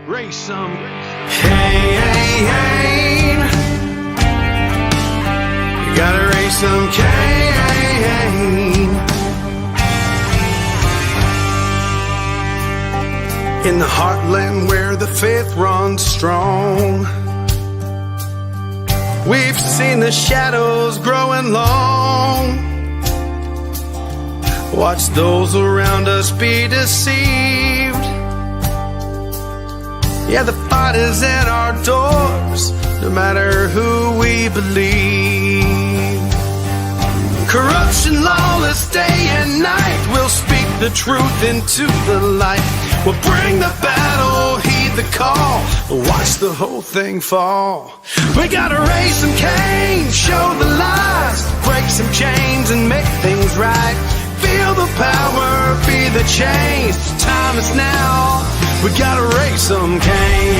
Raise some Cain. You gotta raise some Cain. In the heartland where the faith runs strong, we've seen the shadows growing long. Watch those around us be deceived. Yeah, the fight is at our doors, no matter who we believe. Corruption, lawless day and night, we'll speak the truth into the light. We'll bring the battle, heed the call, watch the whole thing fall. We gotta raise some Cain, show the lies, break some chains and make things right. Feel the power, be the change, time is now. We gotta raise some Cain.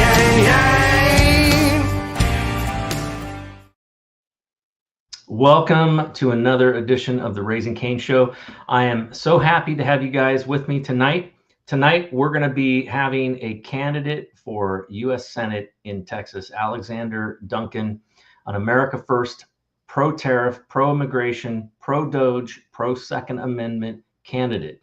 Welcome to another edition of the Raising Cain Show. I am so happy to have you guys with me tonight. Tonight, we're going to be having a candidate for U.S. Senate in Texas, Alexander Duncan, an America First, pro-tariff, pro-immigration, pro-DOGE, pro-Second Amendment candidate.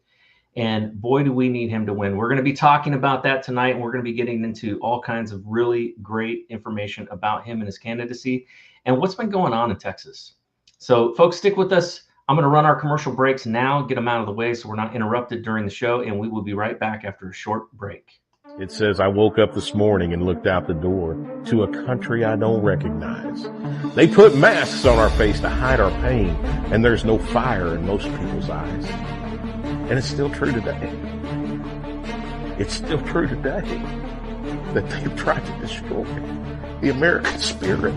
And boy, do we need him to win. We're going to be talking about that tonight, and we're going to be getting into all kinds of really great information about him and his candidacy and what's been going on in Texas. So folks, stick with us. I'm going to run our commercial breaks now, get them out of the way so we're not interrupted during the show, and we will be right back after a short break. It says, I woke up this morning and looked out the door to a country I don't recognize. They put masks on our face to hide our pain, and there's no fire in most people's eyes. And it's still true today. It's still true today that they've tried to destroy the American spirit.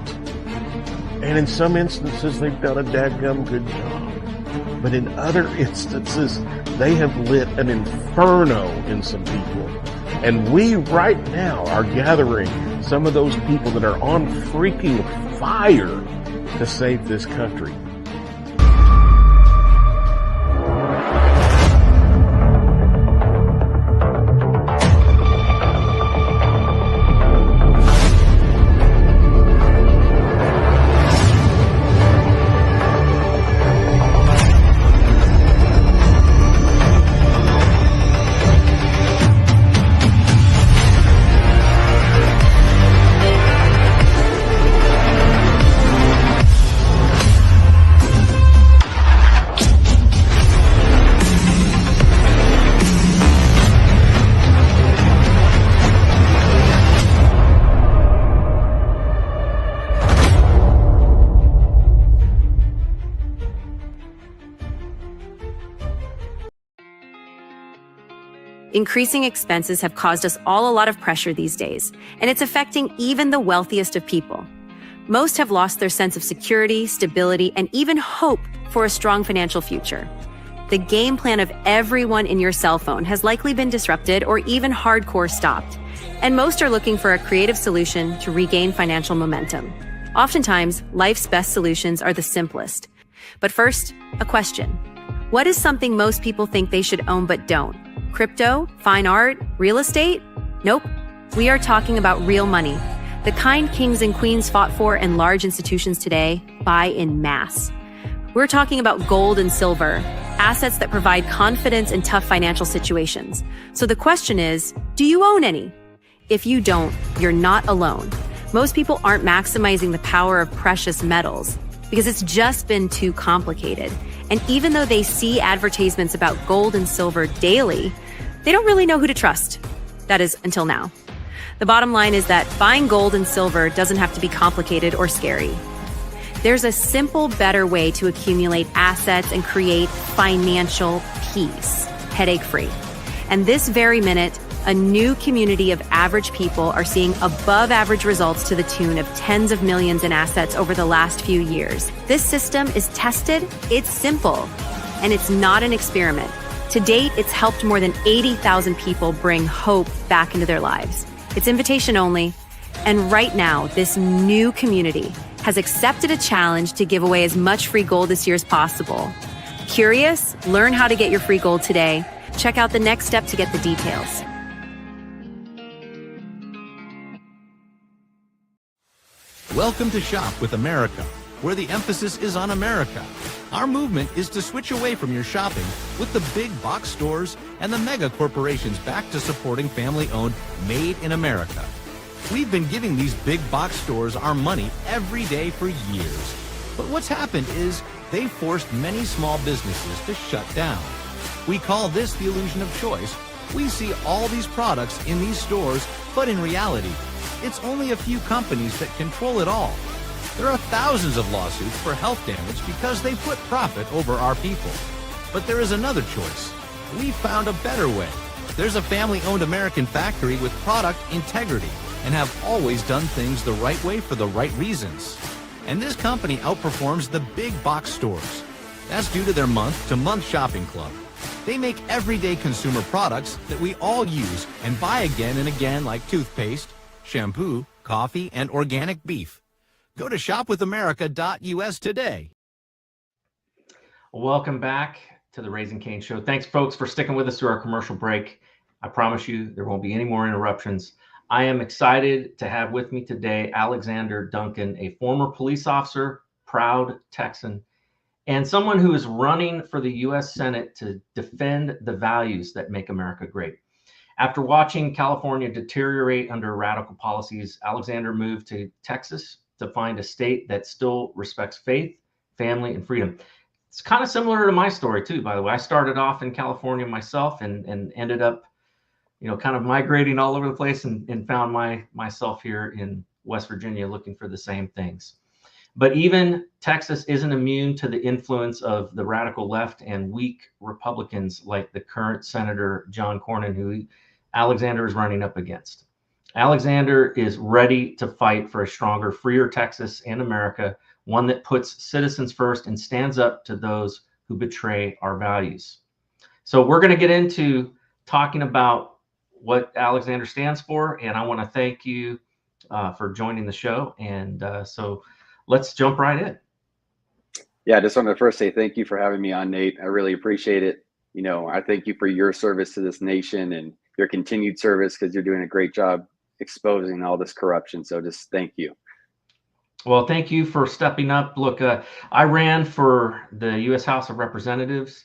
And in some instances, they've done a dadgum good job. But in other instances, they have lit an inferno in some people. And we right now are gathering some of those people that are on freaking fire to save this country. Increasing expenses have caused us all a lot of pressure these days, and it's affecting even the wealthiest of people. Most have lost their sense of security, stability, and even hope for a strong financial future. The game plan of everyone in your cell phone has likely been disrupted or even hardcore stopped, and most are looking for a creative solution to regain financial momentum. Oftentimes, life's best solutions are the simplest. But first, a question. What is something most people think they should own but don't? Crypto, fine art, real estate? Nope. We are talking about real money. The kind kings and queens fought for and large institutions today buy in mass. We're talking about gold and silver, assets that provide confidence in tough financial situations. So the question is, do you own any? If you don't, you're not alone. Most people aren't maximizing the power of precious metals because it's just been too complicated. And even though they see advertisements about gold and silver daily, they don't really know who to trust. That is, until now. The bottom line is that buying gold and silver doesn't have to be complicated or scary. There's a simple, better way to accumulate assets and create financial peace, headache-free. And this very minute, a new community of average people are seeing above-average results to the tune of tens of millions in assets over the last few years. This system is tested, it's simple, and it's not an experiment. To date, it's helped more than 80,000 people bring hope back into their lives. It's invitation only, and right now, this new community has accepted a challenge to give away as much free gold this year as possible. Curious? Learn how to get your free gold today. Check out the next step to get the details. Welcome to Shop with America, where the emphasis is on America. Our movement is to switch away from your shopping with the big box stores and the mega corporations back to supporting family-owned, made in America. We've been giving these big box stores our money every day for years. But what's happened is they've forced many small businesses to shut down. We call this the illusion of choice. We see all these products in these stores, but in reality, it's only a few companies that control it all. There are thousands of lawsuits for health damage because they put profit over our people. But there is another choice. We found a better way. There's a family-owned American factory with product integrity and have always done things the right way for the right reasons. And this company outperforms the big box stores. That's due to their month-to-month shopping club. They make everyday consumer products that we all use and buy again and again, like toothpaste, shampoo, coffee, and organic beef. Go to shopwithamerica.us today. Welcome back to the Raising Cain Show. Thanks, folks, for sticking with us through our commercial break. I promise you there won't be any more interruptions. I am excited to have with me today Alexander Duncan, a former police officer, proud Texan, and someone who is running for the U.S. Senate to defend the values that make America great. After watching California deteriorate under radical policies, Alexander moved to Texas to find a state that still respects faith, family, and freedom. It's kind of similar to my story, too, by the way. I started off in California myself and ended up, kind of migrating all over the place and found myself here in West Virginia looking for the same things. But even Texas isn't immune to the influence of the radical left and weak Republicans like the current Senator John Cornyn, who Alexander is running up against. Alexander is ready to fight for a stronger, freer Texas and America, one that puts citizens first and stands up to those who betray our values. So we're going to get into talking about what Alexander stands for, and I want to thank you for joining the show. And so let's jump right in. Yeah, I just want to first say thank you for having me on, Nate. I really appreciate it. I thank you for your service to this nation and your continued service, because you're doing a great job exposing all this corruption. So just thank you. Well, thank you for stepping up. Look, I ran for the U.S. House of Representatives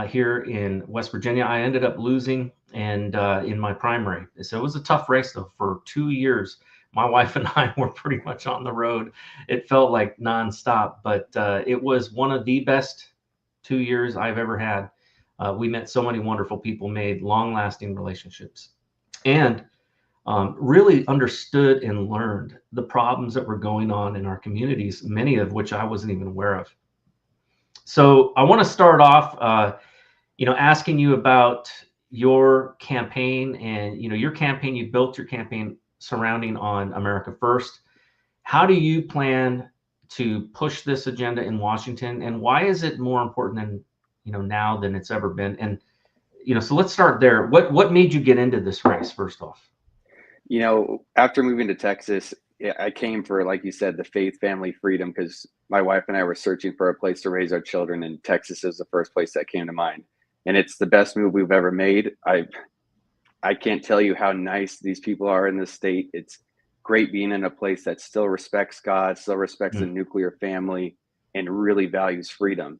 here in West Virginia. I ended up losing and in my primary. So it was a tough race, though. For 2 years, my wife and I were pretty much on the road. It felt like nonstop, but it was one of the best 2 years I've ever had. We met so many wonderful people, made long-lasting relationships, and really understood and learned the problems that were going on in our communities, many of which I wasn't even aware of. So I want to start off, asking you about your campaign and, your campaign. You built your campaign surrounding on America First. How do you plan to push this agenda in Washington, and why is it more important than, now than it's ever been? And, so let's start there. What made you get into this race, first off? After moving to Texas, I came for, like you said, the faith, family, freedom, because my wife and I were searching for a place to raise our children, and Texas is the first place that came to mind. And it's the best move we've ever made. I can't tell you how nice these people are in this state. It's great being in a place that still respects God, still respects the nuclear family, and really values freedom.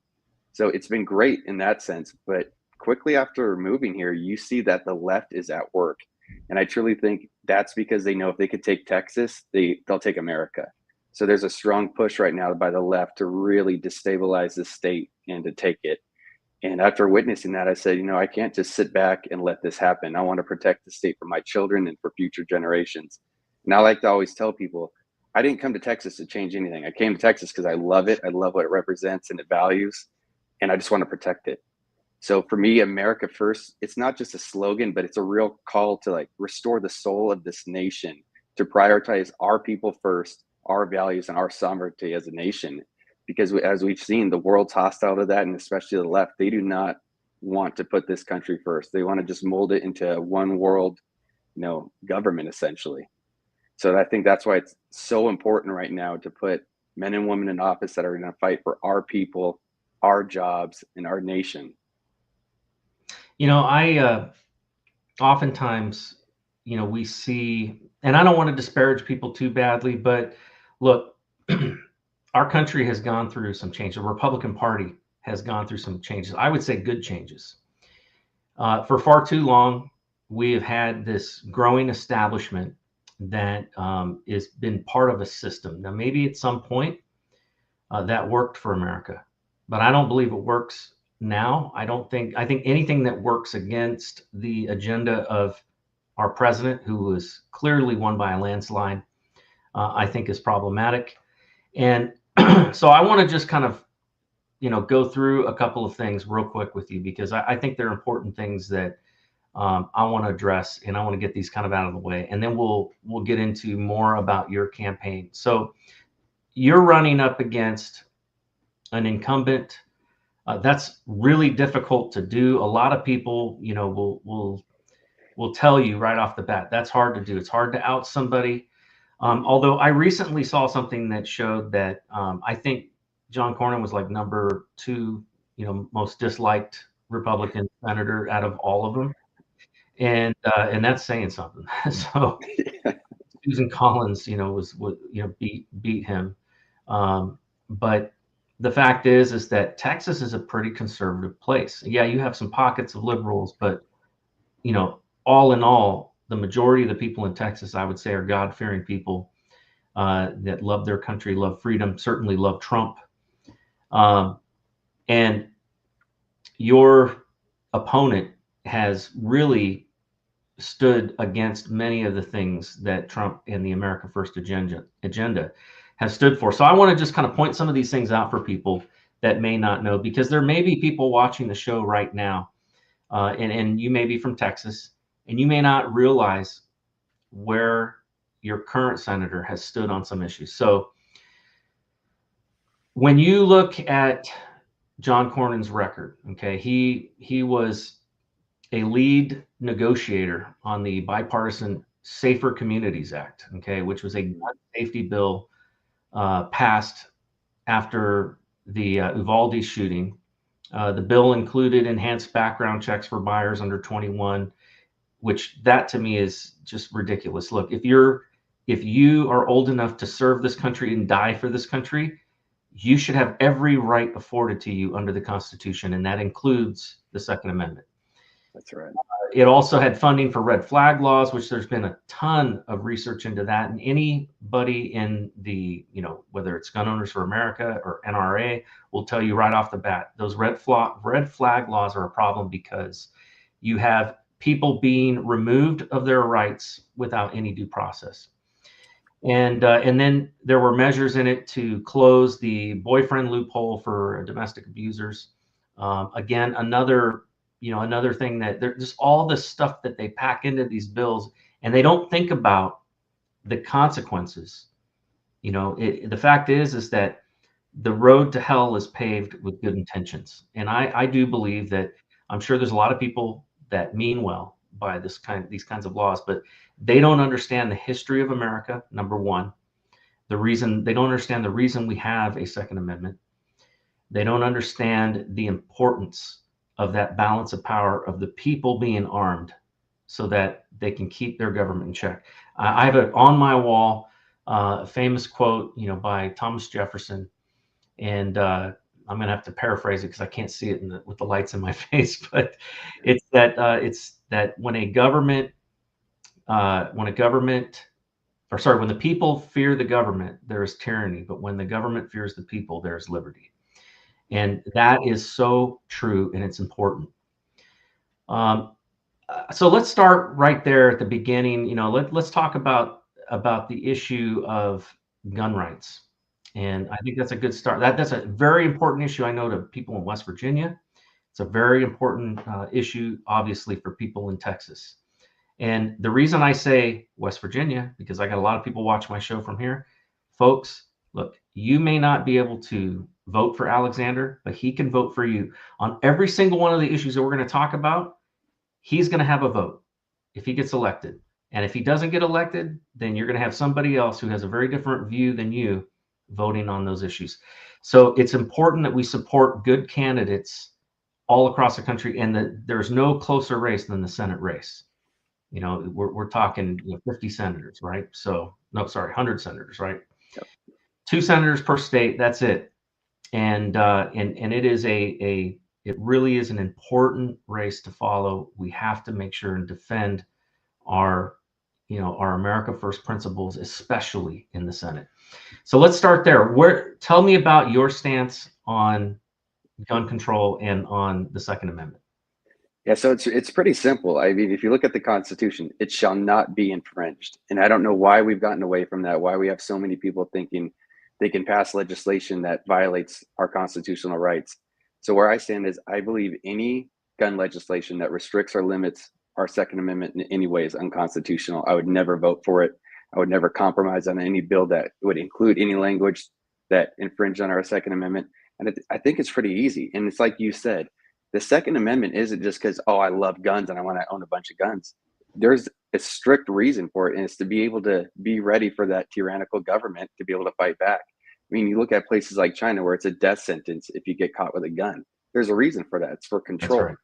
So it's been great in that sense. But quickly after moving here, you see that the left is at work. And I truly think that's because they know if they could take Texas, they'll take America. So there's a strong push right now by the left to really destabilize the state and to take it. And after witnessing that, I said, I can't just sit back and let this happen. I want to protect the state for my children and for future generations. And I like to always tell people, I didn't come to Texas to change anything. I came to Texas because I love it. I love what it represents and it values, and I just want to protect it. So for me, America First, it's not just a slogan, but it's a real call to restore the soul of this nation, to prioritize our people first, our values, and our sovereignty as a nation. Because as we've seen, the world's hostile to that, and especially the left, they do not want to put this country first. They want to just mold it into a one world, government, essentially. So I think that's why it's so important right now to put men and women in office that are going to fight for our people, our jobs, and our nation. I oftentimes, we see, and I don't want to disparage people too badly, but look, our country has gone through some change. The Republican Party has gone through some changes. I would say good changes. For far too long, we have had this growing establishment that has been part of a system. Now, maybe at some point that worked for America, but I don't believe it works now. I think anything that works against the agenda of our president, who was clearly won by a landslide, I think is problematic. And so I want to just kind of, go through a couple of things real quick with you, because I think they're important things that I want to address, and I want to get these kind of out of the way, and then we'll get into more about your campaign. So you're running up against an incumbent. That's really difficult to do. A lot of people, will tell you right off the bat that's hard to do. It's hard to out somebody. Although I recently saw something that showed that I think John Cornyn was like number 2, most disliked Republican senator out of all of them, and that's saying something. So Susan Collins, beat him. But the fact is that Texas is a pretty conservative place. Yeah, you have some pockets of liberals, but all in all, the majority of the people in Texas, I would say, are God-fearing people that love their country, love freedom, certainly love Trump. And your opponent has really stood against many of the things that Trump and the America First agenda has stood for. So I want to just kind of point some of these things out for people that may not know, because there may be people watching the show right now, and you may be from Texas, and you may not realize where your current senator has stood on some issues. So when you look at John Cornyn's record, okay, he was a lead negotiator on the bipartisan Safer Communities Act, okay, which was a gun safety bill passed after the Uvalde shooting. The bill included enhanced background checks for buyers under 21, which that to me is just ridiculous. Look, if you are old enough to serve this country and die for this country, you should have every right afforded to you under the Constitution, and that includes the Second Amendment. That's right. It also had funding for red flag laws, which there's been a ton of research into that. And anybody in the, whether it's Gun Owners for America or NRA, will tell you right off the bat, those red flag laws are a problem, because you have people being removed of their rights without any due process. And then there were measures in it to close the boyfriend loophole for domestic abusers. Again, another thing that there's just all this stuff that they pack into these bills, and they don't think about the consequences. The fact is that the road to hell is paved with good intentions. And I do believe that, I'm sure there's a lot of people that mean well by these kinds of laws, but they don't understand the history of America. Number one, they don't understand the reason we have a Second Amendment. They don't understand the importance of that balance of power, of the people being armed so that they can keep their government in check. I have it on my wall, a famous quote, by Thomas Jefferson, and I'm going to have to paraphrase it because I can't see it with the lights in my face. But it's that when the people fear the government, there is tyranny, but when the government fears the people, there is liberty. And that is so true, and it's important. So let's start right there at the beginning. Let's talk about the issue of gun rights. And I think that's a good start. That's a very important issue, I know, to people in West Virginia. It's a very important issue, obviously, for people in Texas. And the reason I say West Virginia, because I got a lot of people watch my show from here. Folks, look, you may not be able to vote for Alexander, but he can vote for you on every single one of the issues that we're going to talk about. He's going to have a vote if he gets elected. And if he doesn't get elected, then you're going to have somebody else who has a very different view than you voting on those issues. So it's important that we support good candidates all across the country, and that there's no closer race than the Senate race. We're talking 50 senators, right? So no, sorry, 100 senators, right? Yep. 2 senators per state. That's it. And it is it really is an important race to follow. We have to make sure and defend our America First principles, especially in the Senate. So let's start there. Tell me about your stance on gun control and on the Second Amendment. Yeah, so it's pretty simple. I mean, if you look at the Constitution, it shall not be infringed. And I don't know why we've gotten away from that, why we have so many people thinking they can pass legislation that violates our constitutional rights. So where I stand is I believe any gun legislation that restricts or limits our Second Amendment in any way is unconstitutional. I would never vote for it. I would never compromise on any bill that would include any language that infringed on our Second Amendment. And I think it's pretty easy. And it's like you said, the Second Amendment isn't just because, oh, I love guns and I want to own a bunch of guns. There's a strict reason for it, and it's to be able to be ready for that tyrannical government to be able to fight back. I mean, you look at places like China where it's a death sentence if you get caught with a gun. There's a reason for that. It's for control. That's right.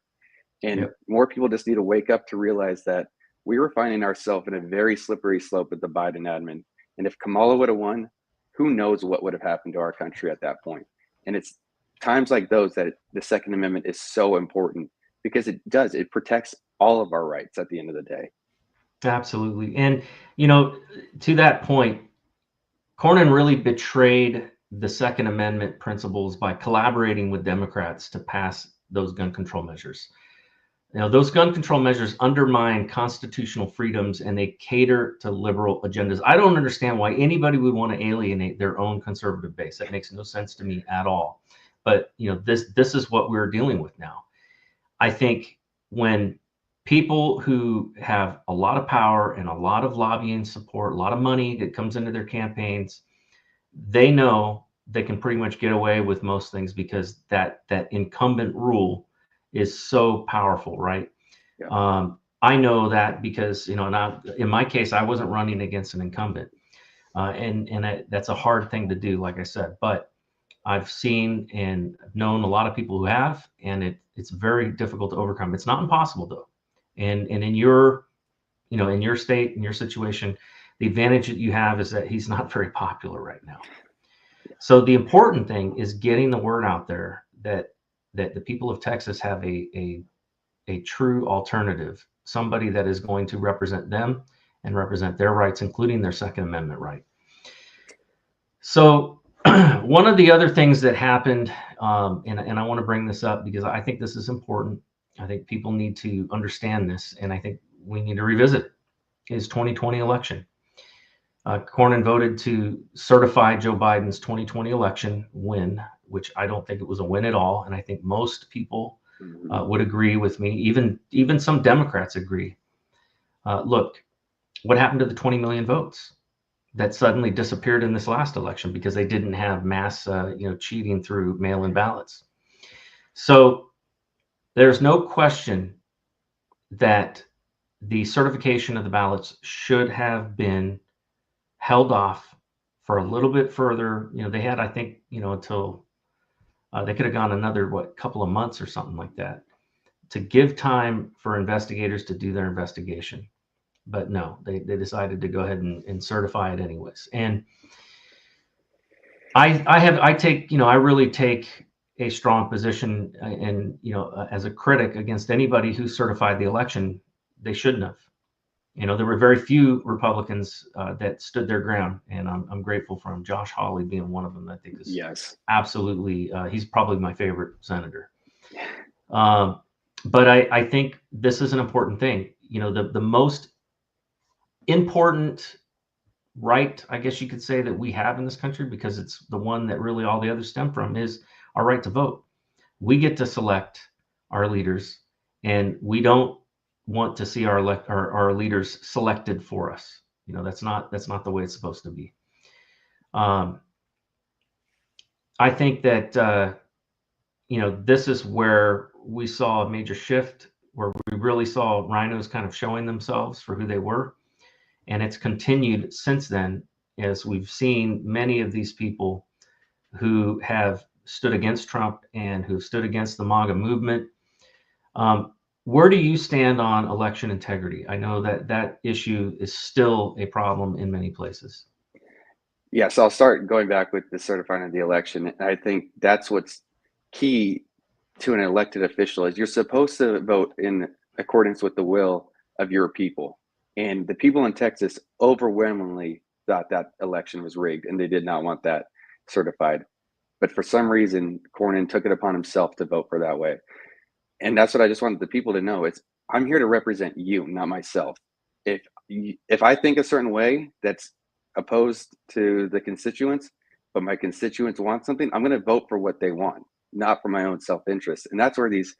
And more people just need to wake up to realize that we were finding ourselves in a very slippery slope with the Biden admin. And if Kamala would have won, who knows what would have happened to our country at that point. And it's times like those that the Second Amendment is so important, because it protects all of our rights at the end of the day. Absolutely. And, to that point, Cornyn really betrayed the Second Amendment principles by collaborating with Democrats to pass those gun control measures. Those gun control measures undermine constitutional freedoms and they cater to liberal agendas. I don't understand why anybody would want to alienate their own conservative base. That makes no sense to me at all. But this is what we're dealing with now. I think when people who have a lot of power and a lot of lobbying support, a lot of money that comes into their campaigns, they know they can pretty much get away with most things because that incumbent rule is so powerful, right? Yeah. I know that because now in my case, I wasn't running against an incumbent, and that's a hard thing to do, like I said. But I've seen and known a lot of people who have, and it's very difficult to overcome. It's not impossible though. And in your state, in your situation, the advantage that you have is that he's not very popular right now. So the important thing is getting the word out there that the people of Texas have a true alternative, somebody that is going to represent them and represent their rights, including their Second Amendment right. So one of the other things that happened, and I want to bring this up because I think this is important. I think people need to understand this, and I think we need to revisit it, is 2020 election. Cornyn voted to certify Joe Biden's 2020 election win, which I don't think it was a win at all. And I think most people would agree with me. Even some Democrats agree. Look, what happened to the 20 million votes that suddenly disappeared in this last election because they didn't have mass, cheating through mail-in ballots? So there's no question that the certification of the ballots should have been held off for a little bit further. They had, I think, until they could have gone another, couple of months or something like that to give time for investigators to do their investigation. But no, they decided to go ahead and certify it anyways. And I really take a strong position and, as a critic against anybody who certified the election. They shouldn't have. There were very few Republicans that stood their ground, and I'm grateful for him. Josh Hawley being one of them, I think is absolutely, he's probably my favorite senator. But I think this is an important thing. The most important right, I guess you could say, that we have in this country, because it's the one that really all the others stem from, is our right to vote. We get to select our leaders, and we don't want to see our leaders selected for us. That's not the way it's supposed to be. I think that this is where we saw a major shift, where we really saw rhinos kind of showing themselves for who they were, and it's continued since then, as we've seen many of these people who have stood against Trump and who stood against the MAGA movement. Where do you stand on election integrity? I know that issue is still a problem in many places. Yes, I'll start going back with the certifying of the election. I think that's what's key to an elected official is you're supposed to vote in accordance with the will of your people. And the people in Texas overwhelmingly thought that election was rigged and they did not want that certified. But for some reason, Cornyn took it upon himself to vote for that way. And that's what I just wanted the people to know. It's I'm here to represent you, not myself. If I think a certain way that's opposed to the constituents, but my constituents want something, I'm going to vote for what they want, not for my own self-interest. And that's where these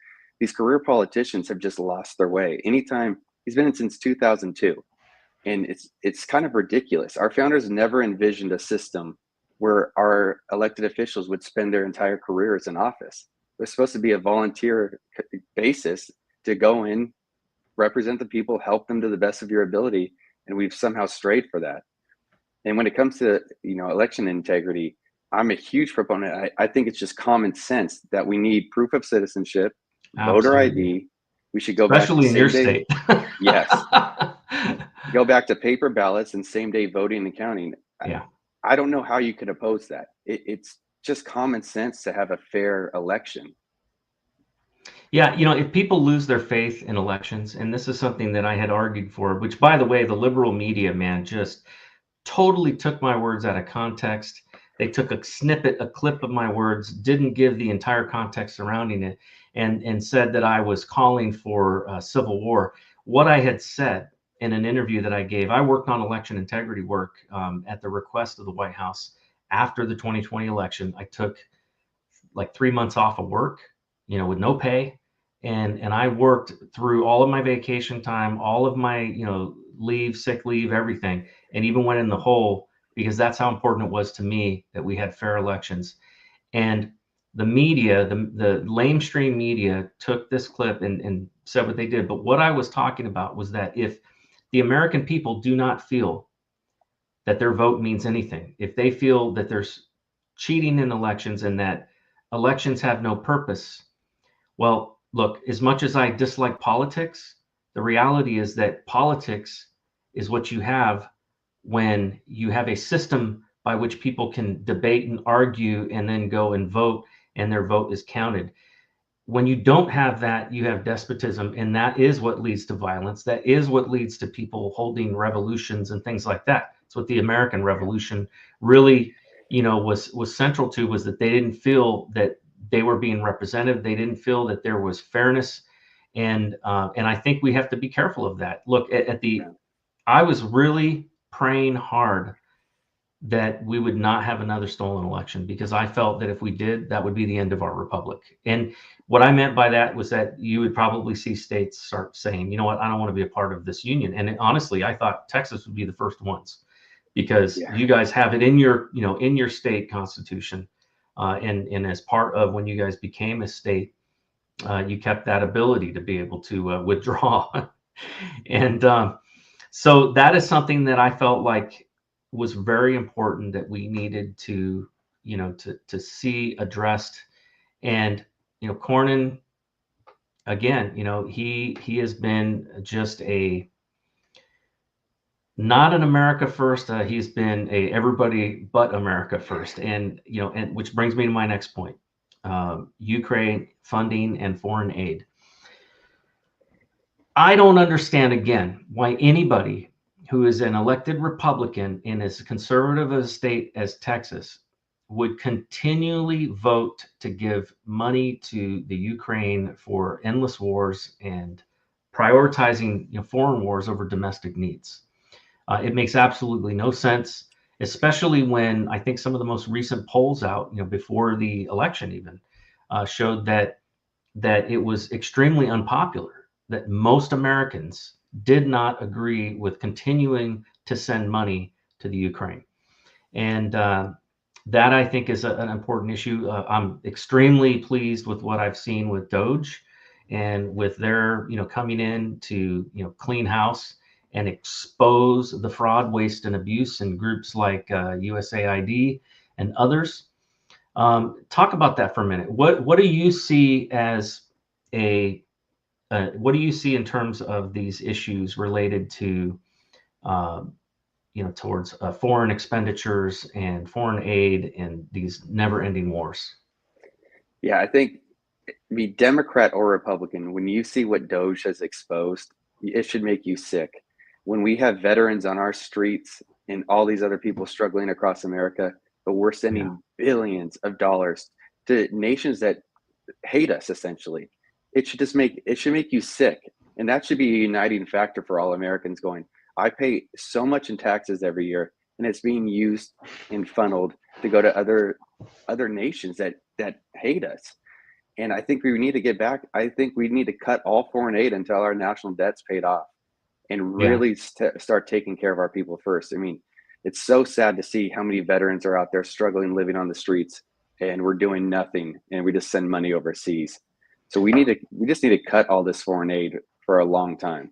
career politicians have just lost their way. Anytime he's been in since 2002, and it's kind of ridiculous. Our founders never envisioned a system where our elected officials would spend their entire careers in office. It was supposed to be a volunteer basis to go in, represent the people, help them to the best of your ability, and we've somehow strayed for that. And when it comes to election integrity, I'm a huge proponent. I think it's just common sense that we need proof of citizenship, voter Absolutely. ID. We should go Especially back in to your same day. state. Yes, go back to paper ballots and same day voting and counting. Yeah. I don't know how you could oppose that. It's just common sense to have a fair election. Yeah, if people lose their faith in elections, and this is something that I had argued for, which by the way, the liberal media, man, just totally took my words out of context. They took a snippet, a clip of my words, didn't give the entire context surrounding it, and said that I was calling for civil war. What I had said in an interview that I gave, I worked on election integrity work at the request of the White House after the 2020 election. I took like 3 months off of work, with no pay. And I worked through all of my vacation time, all of my, leave, sick leave, everything, and even went in the hole because that's how important it was to me that we had fair elections. And the media, the lamestream media took this clip and said what they did. But what I was talking about was that if the American people do not feel that their vote means anything, if they feel that there's cheating in elections and that elections have no purpose, well, look, as much as I dislike politics, the reality is that politics is what you have when you have a system by which people can debate and argue and then go and vote, and their vote is counted. When you don't have that, you have despotism, and that is what leads to violence. That is what leads to people holding revolutions and things like that. It's what the American Revolution really, was central to, was that they didn't feel that they were being represented. They didn't feel that there was fairness, and I think we have to be careful of that. Look, I was really praying hard that we would not have another stolen election, because I felt that if we did, that would be the end of our republic. And what I meant by that was that you would probably see states start saying, you know what, I don't want to be a part of this union. And honestly, I thought Texas would be the first ones, because you guys have it in your, in your state constitution. And as part of when you guys became a state, you kept that ability to be able to withdraw. And so that is something that I felt like was very important that we needed to, to see addressed. And, Cornyn, again, he has been just not an America first. He's been a everybody but America first. And, and which brings me to my next point, Ukraine funding and foreign aid. I don't understand, again, why anybody who is an elected Republican in as conservative a state as Texas would continually vote to give money to the Ukraine for endless wars and prioritizing foreign wars over domestic needs. It makes absolutely no sense, especially when I think some of the most recent polls out, before the election even, showed that it was extremely unpopular, that most Americans did not agree with continuing to send money to the Ukraine. And that, I think, is an important issue. I'm extremely pleased with what I've seen with DOGE and with their, coming in to, clean house and expose the fraud, waste, and abuse in groups like USAID and others. Talk about that for a minute. What do you see as what do you see in terms of these issues related to, towards foreign expenditures and foreign aid and these never-ending wars. Yeah, I think be Democrat or Republican, when you see what DOGE has exposed, it should make you sick. When we have veterans on our streets and all these other people struggling across America, but we're sending billions of dollars to nations that hate us, essentially, it should make you sick. And that should be a uniting factor for all Americans going, I pay so much in taxes every year, and it's being used and funneled to go to other nations that hate us. And I think we need to get back. I think we need to cut all foreign aid until our national debt's paid off and really start taking care of our people first. I mean, it's so sad to see how many veterans are out there struggling, living on the streets, and we're doing nothing, and we just send money overseas. So we just need to cut all this foreign aid for a long time.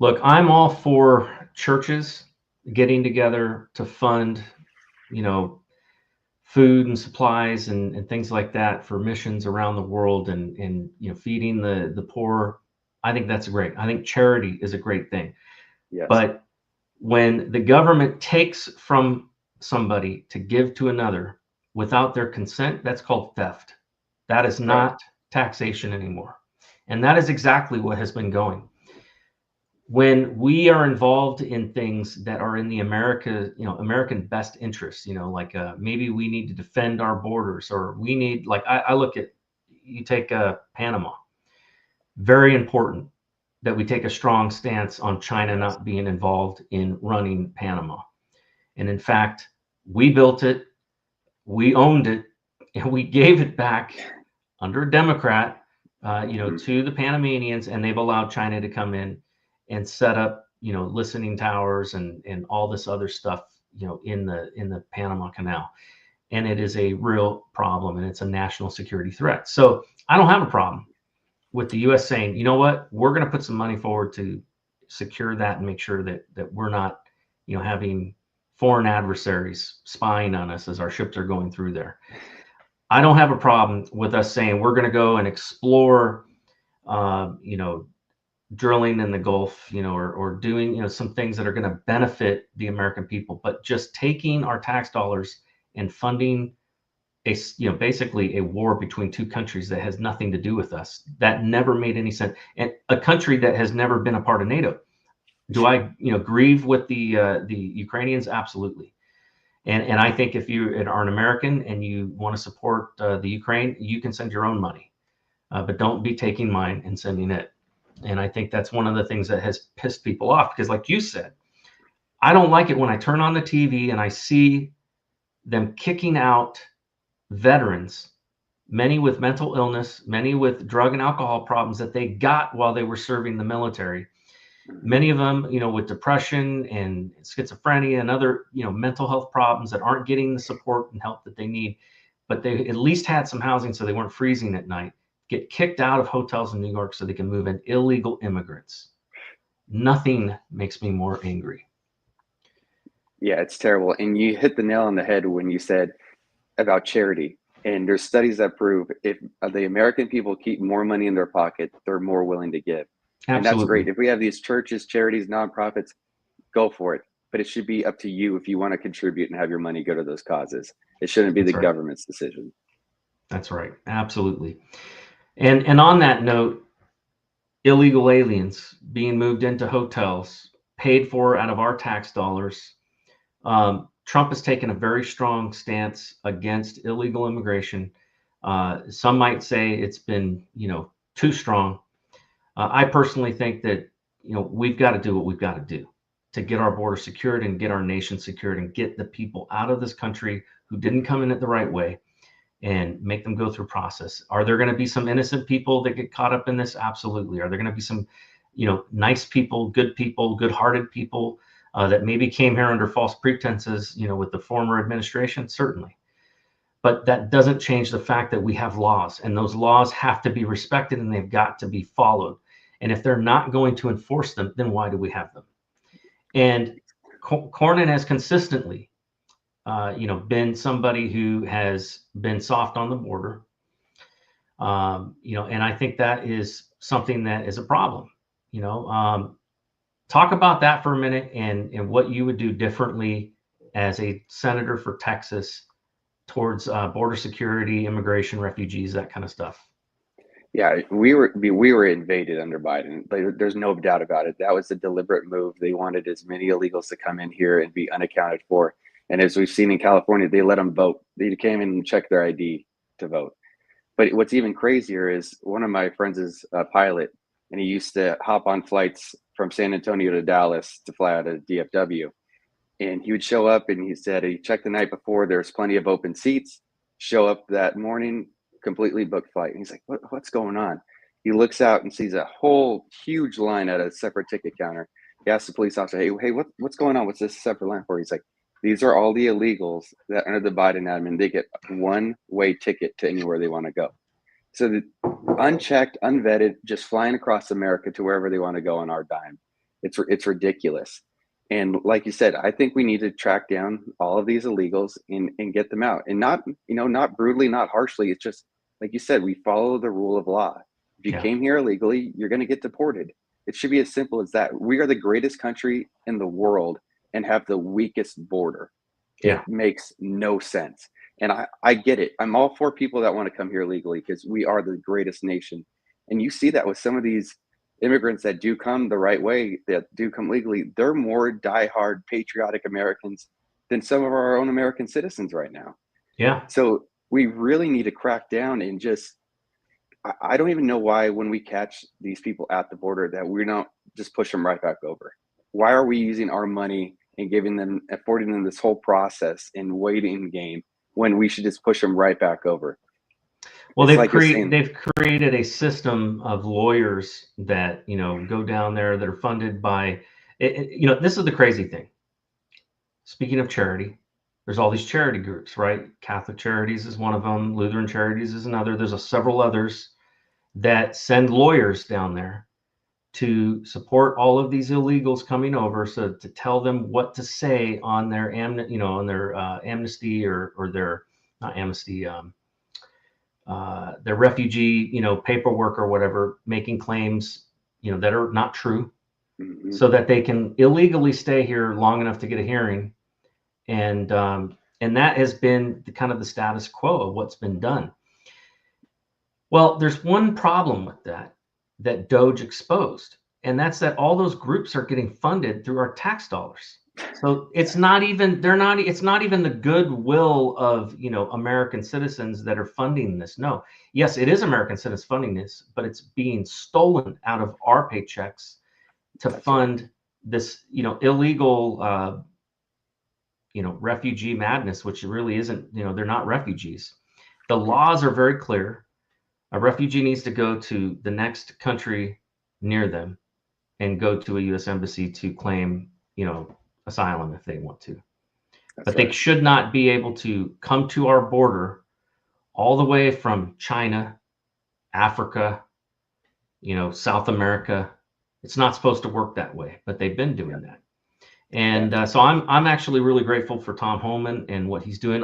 Look, I'm all for churches getting together to fund, food and supplies and things like that for missions around the world and feeding the poor. I think that's great. I think charity is a great thing. Yes. But when the government takes from somebody to give to another without their consent, that's called theft. That is not taxation anymore. And that is exactly what has been going. When we are involved in things that are in the American best interests, like maybe we need to defend our borders, or we need, like I look at, you take Panama, very important that we take a strong stance on China not being involved in running Panama. And in fact, we built it, we owned it, and we gave it back under a Democrat, to the Panamanians, and they've allowed China to come in and set up, listening towers and all this other stuff, in the Panama Canal. And it is a real problem, and it's a national security threat. So I don't have a problem with the U.S. saying, you know what, we're going to put some money forward to secure that and make sure that we're not, having foreign adversaries spying on us as our ships are going through there. I don't have a problem with us saying we're going to go and explore, drilling in the Gulf, or doing, some things that are going to benefit the American people, but just taking our tax dollars and funding basically a war between two countries that has nothing to do with us, that never made any sense. And a country that has never been a part of NATO. Do I, grieve with the Ukrainians? Absolutely. And I think if you are an American and you want to support the Ukraine, you can send your own money, but don't be taking mine and sending it. And I think that's one of the things that has pissed people off, because like you said, I don't like it when I turn on the TV and I see them kicking out veterans, many with mental illness, many with drug and alcohol problems that they got while they were serving the military. Many of them, with depression and schizophrenia and other, mental health problems that aren't getting the support and help that they need, but they at least had some housing so they weren't freezing at night, get kicked out of hotels in New York so they can move in. Illegal immigrants. Nothing makes me more angry. Yeah, it's terrible. And you hit the nail on the head when you said about charity. And there's studies that prove if the American people keep more money in their pocket, they're more willing to give. Absolutely. And that's great. If we have these churches, charities, nonprofits, go for it. But it should be up to you if you want to contribute and have your money go to those causes. It shouldn't be the government's decision. That's right. Absolutely. And on that note, illegal aliens being moved into hotels, paid for out of our tax dollars. Trump has taken a very strong stance against illegal immigration. Some might say it's been, too strong. I personally think that, we've got to do what we've got to do to get our border secured and get our nation secured and get the people out of this country who didn't come in it the right way and make them go through process. Are there going to be some innocent people that get caught up in this? Absolutely. Are there going to be some, nice people, good-hearted people that maybe came here under false pretenses, with the former administration? Certainly. But that doesn't change the fact that we have laws, and those laws have to be respected and they've got to be followed. And if they're not going to enforce them, then why do we have them? And Cornyn has consistently, been somebody who has been soft on the border. And I think that is something that is a problem. Talk about that for a minute and what you would do differently as a senator for Texas towards border security, immigration, refugees, that kind of stuff. Yeah, we were invaded under Biden. There's no doubt about it. That was a deliberate move. They wanted as many illegals to come in here and be unaccounted for. And as we've seen in California, they let them vote. They came in and checked their ID to vote. But what's even crazier is one of my friends is a pilot, and he used to hop on flights from San Antonio to Dallas to fly out of DFW. And he would show up, and he said he checked the night before. There's plenty of open seats. Show up that morning, completely booked flight. And he's like, what's going on? He looks out and sees a whole huge line at a separate ticket counter. He asks the police officer, hey, what's going on? What's this separate line for? He's like, these are all the illegals that under the Biden admin, they get one-way ticket to anywhere they want to go. So the unchecked, unvetted, just flying across America to wherever they want to go on our dime. It's ridiculous. And like you said, I think we need to track down all of these illegals and get them out, and not brutally, not harshly. It's just, like you said, we follow the rule of law. If you came here illegally, you're going to get deported. It should be as simple as that. We are the greatest country in the world and have the weakest border. Yeah. It makes no sense. And I get it. I'm all for people that want to come here legally because we are the greatest nation. And you see that with some of these immigrants that do come the right way, that do come legally. They're more diehard patriotic Americans than some of our own American citizens right now. Yeah. So we really need to crack down and just, I don't even know why when we catch these people at the border that we don't just push them right back over. Why are we using our money and affording them this whole process and waiting game when we should just push them right back over? Well, they've created a system of lawyers that, go down there that are funded by, this is the crazy thing. Speaking of charity, there's all these charity groups, right? Catholic Charities is one of them. Lutheran Charities is another. There's several others that send lawyers down there to support all of these illegals coming over, so to tell them what to say on their amnesty or their not amnesty, their refugee, paperwork or whatever, making claims, that are not true, so that they can illegally stay here long enough to get a hearing. And that has been the status quo of what's been done. Well, there's one problem with that DOGE exposed, and that's that all those groups are getting funded through our tax dollars. So it's not even the goodwill of, American citizens that are funding this. No, yes, it is American citizens funding this, but it's being stolen out of our paychecks to fund this, illegal, refugee madness, which really isn't, they're not refugees. The laws are very clear. A refugee needs to go to the next country near them and go to a U.S. embassy to claim, asylum if they want to. But they should not be able to come to our border all the way from China, Africa, South America. It's not supposed to work that way, but they've been doing that. And so I'm actually really grateful for Tom Homan and what he's doing.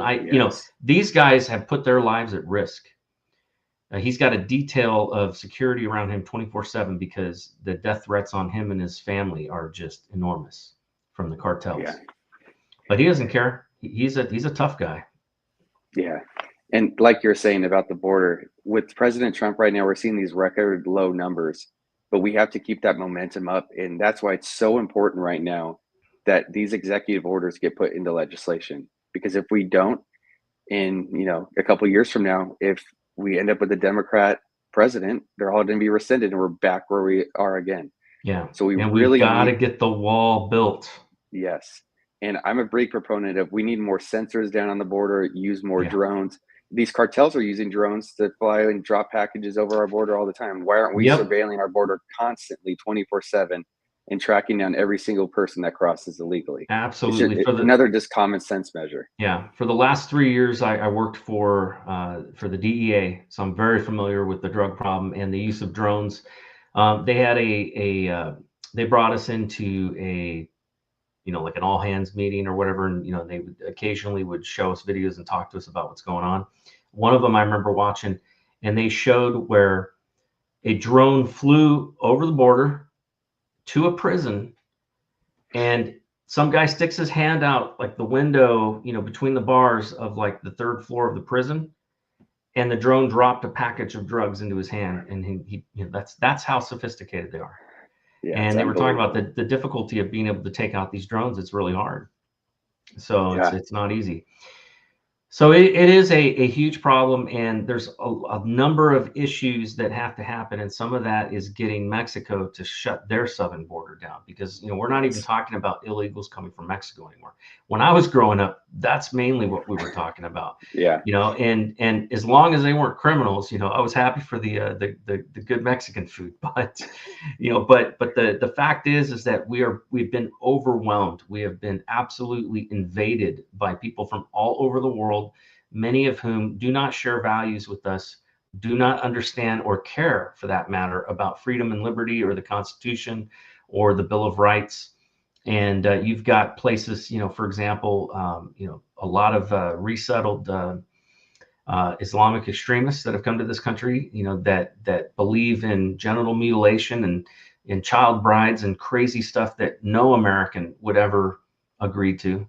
These guys have put their lives at risk. He's got a detail of security around him 24/7 because the death threats on him and his family are just enormous from the cartels. Yeah. But he doesn't care. He's a tough guy. Yeah. And like you're saying about the border, with President Trump right now, we're seeing these record low numbers, but we have to keep that momentum up. And that's why it's so important right now that these executive orders get put into legislation. Because if we don't, in a couple of years from now, if we end up with a Democrat president, they're all going to be rescinded and we're back where we are again. Yeah. So we've got to get the wall built. Yes. And I'm a big proponent of, we need more sensors down on the border, use more drones. These cartels are using drones to fly and drop packages over our border all the time. Why aren't we surveilling our border constantly 24/7 and tracking down every single person that crosses illegally? Absolutely. Another just common sense measure. Yeah. For the last 3 years, I worked for the DEA. So I'm very familiar with the drug problem and the use of drones. They had they brought us into a, like an all hands meeting or whatever. And, they would occasionally show us videos and talk to us about what's going on. One of them I remember watching, and they showed where a drone flew over the border to a prison and some guy sticks his hand out like the window, between the bars of like the third floor of the prison, and the drone dropped a package of drugs into his hand, and he that's how sophisticated they are. Yeah, And they were talking about unbelievable. the difficulty of being able to take out these drones. It's really hard. So Yeah. it's not easy. So it is a huge problem, and there's a number of issues that have to happen, and some of that is getting Mexico to shut their southern border down, because we're not even talking about illegals coming from Mexico anymore. When I was growing up, that's mainly what we were talking about. Yeah. And as long as they weren't criminals, I was happy for the good Mexican food. But but the fact is that we've been overwhelmed. We have been absolutely invaded by people from all over the world, many of whom do not share values with us, do not understand or care, for that matter, about freedom and liberty or the Constitution or the Bill of Rights. And you've got places, for example, a lot of resettled Islamic extremists that have come to this country, that believe in genital mutilation and in child brides and crazy stuff that no American would ever agree to.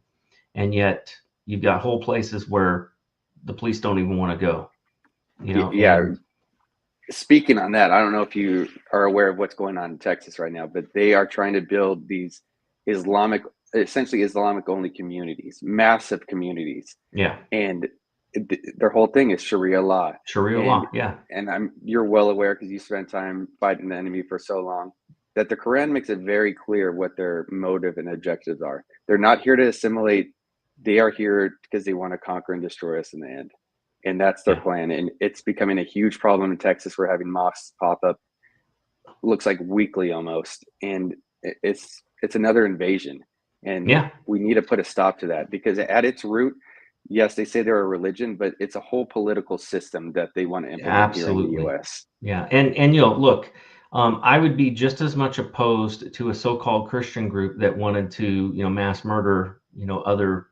And yet you've got whole places where the police don't even want to go, Yeah. and Speaking on that, I don't know if you are aware of what's going on in Texas right now, but they are trying to build these essentially Islamic only communities, massive communities. yeah, And their whole thing is Sharia law. Sharia And- law, yeah, And you're well aware, because you spent time fighting the enemy for so long, that the Quran makes it very clear what their motive and objectives are. They're not here to assimilate. They are here because they want to conquer and destroy us in the end. And that's their Yeah. plan. And it's becoming a huge problem in Texas. We're having mosques pop up, looks like weekly almost. And it's another invasion. And Yeah. we need to put a stop to that, because at its root, yes, they say they're a religion, but it's a whole political system that they want to implement here in Absolutely. the U.S. Yeah, and look, I would be just as much opposed to a so-called Christian group that wanted to, mass murder, other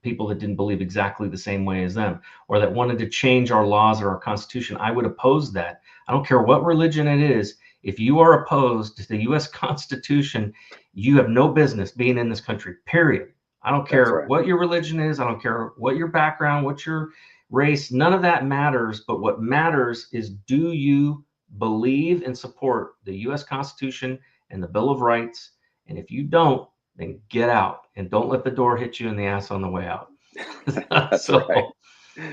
people that didn't believe exactly the same way as them, or that wanted to change our laws or our Constitution. I would oppose that. I don't care what religion it is. If you are opposed to the U.S. Constitution, you have no business being in this country, period. I don't care right. what your religion is. I don't care what your background, what your race, none of that matters. But what matters is, do you believe and support the U.S. Constitution and the Bill of Rights? And if you don't, then get out, and don't let the door hit you in the ass on the way out. That's So right.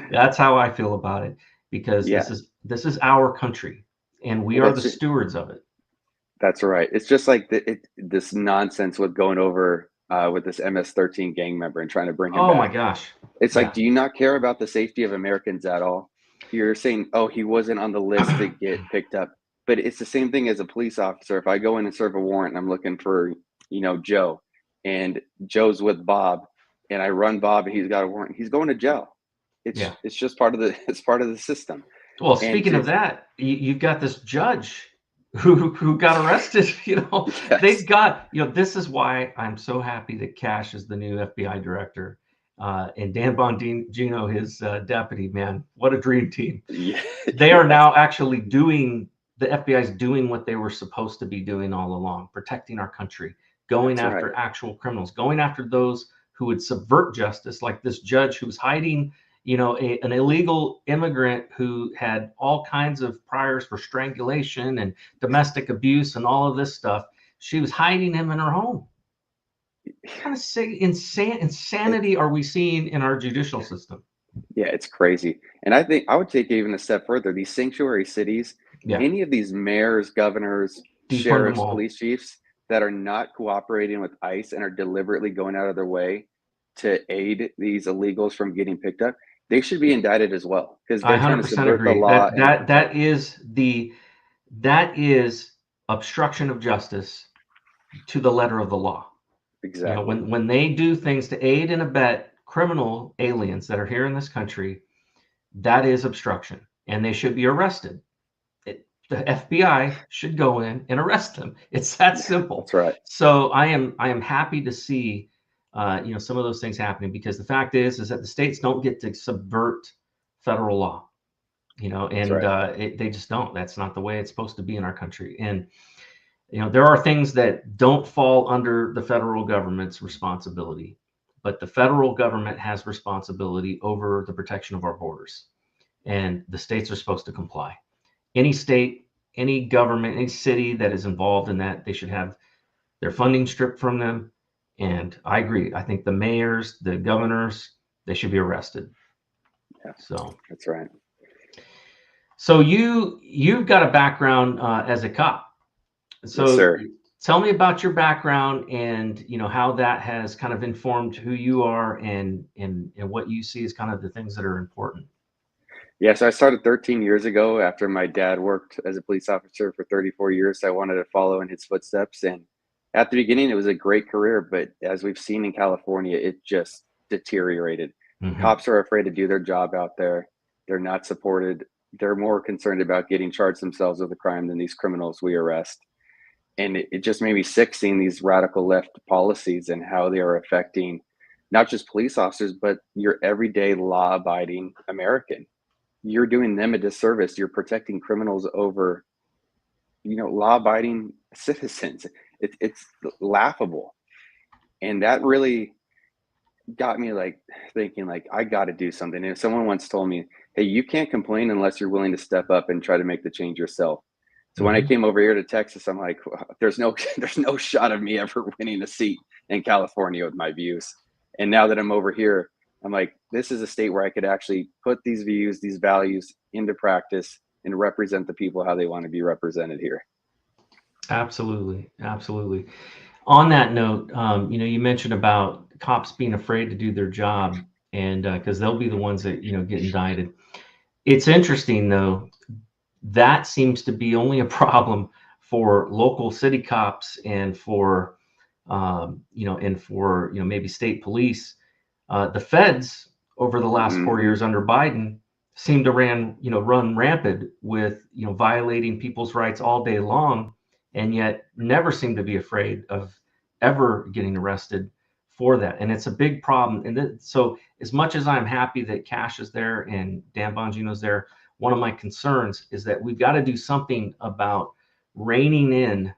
that's how I feel about it, because Yeah. this is our country, and we Well, are the stewards of it. That's right. It's just like this nonsense with going over with this MS-13 gang member and trying to bring him Oh back. my gosh. It's Yeah. like, do you not care about the safety of Americans at all? You're saying, oh, he wasn't on the list to get picked up. But it's the same thing as a police officer. If I go in and serve a warrant and I'm looking for, Joe, and Joe's with Bob, and I run Bob and he's got a warrant, he's going to jail. It's just part of the system. Well, speaking of that, you've got this judge who got arrested. Yes. They've got, this is why I'm so happy that Cash is the new FBI director, and Dan Bongino, his deputy. Man, what a dream team. Yeah. They are now actually the FBI is doing what they were supposed to be doing all along, protecting our country, going That's after right. actual criminals, going after those who would subvert justice, like this judge who's hiding, an illegal immigrant who had all kinds of priors for strangulation and domestic abuse and all of this stuff. She was hiding him in her home. What kind of insanity are we seeing in our judicial system? Yeah, it's crazy. And I think I would take it even a step further. These sanctuary cities, Yeah. any of these mayors, governors, Defund sheriffs, them all. police chiefs that are not cooperating with ICE and are deliberately going out of their way to aid these illegals from getting picked up, they should be indicted as well, because I they're trying to 100% subvert the agree. law. That is obstruction of justice to the letter of the law. Exactly. When they do things to aid and abet criminal aliens that are here in this country, that is obstruction, and they should be arrested. The FBI should go in and arrest them. It's that simple. That's right. So I am happy to see some of those things happening, because the fact is that the states don't get to subvert federal law, and right. they just don't. That's not the way it's supposed to be in our country. And there are things that don't fall under the federal government's responsibility, but the federal government has responsibility over the protection of our borders, and the states are supposed to comply. Any state, any government, any city that is involved in that, they should have their funding stripped from them. And I agree. I think the mayors, the governors, they should be arrested. Yeah, so that's right. So you've got a background as a cop. So Yes, sir. Tell me about your background and how that has kind of informed who you are and what you see as kind of the things that are important. Yeah, so I started 13 years ago after my dad worked as a police officer for 34 years. So I wanted to follow in his footsteps. And at the beginning, it was a great career, but as we've seen in California, it just deteriorated. Mhm. Cops are afraid to do their job out there. They're not supported. They're more concerned about getting charged themselves with a crime than these criminals we arrest. And it just made me sick seeing these radical left policies and how they are affecting not just police officers, but your everyday law abiding American. You're doing them a disservice. You're protecting criminals over, law abiding citizens. It's laughable. And that really got me like thinking like, I got to do something. And someone once told me, hey, you can't complain unless you're willing to step up and try to make the change yourself. So when I came over here to Texas, I'm like, there's no shot of me ever winning a seat in California with my views. And now that I'm over here, I'm like, this is a state where I could actually put these views, these values into practice and represent the people how they want to be represented here. Absolutely. Absolutely. On that note, you mentioned about cops being afraid to do their job, and because they'll be the ones that, get indicted. It's interesting, though, that seems to be only a problem for local city cops and for, maybe state police. The feds over the last 4 years under Biden seem to run rampant with, violating people's rights all day long, and yet never seem to be afraid of ever getting arrested for that. And it's a big problem. And so as much as I'm happy that Cash is there and Dan Bongino's there, one of my concerns is that we've got to do something about reining in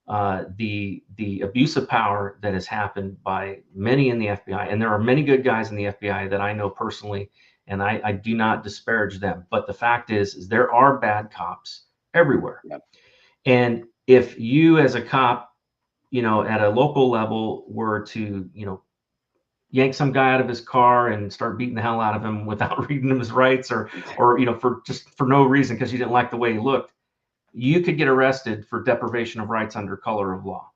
the abuse of power that has happened by many in the FBI. And there are many good guys in the FBI that I know personally, and I do not disparage them. But the fact is there are bad cops everywhere. Yep. And if you as a cop, at a local level were to, yank some guy out of his car and start beating the hell out of him without reading him his rights or for no reason because you didn't like the way he looked, you could get arrested for deprivation of rights under color of law.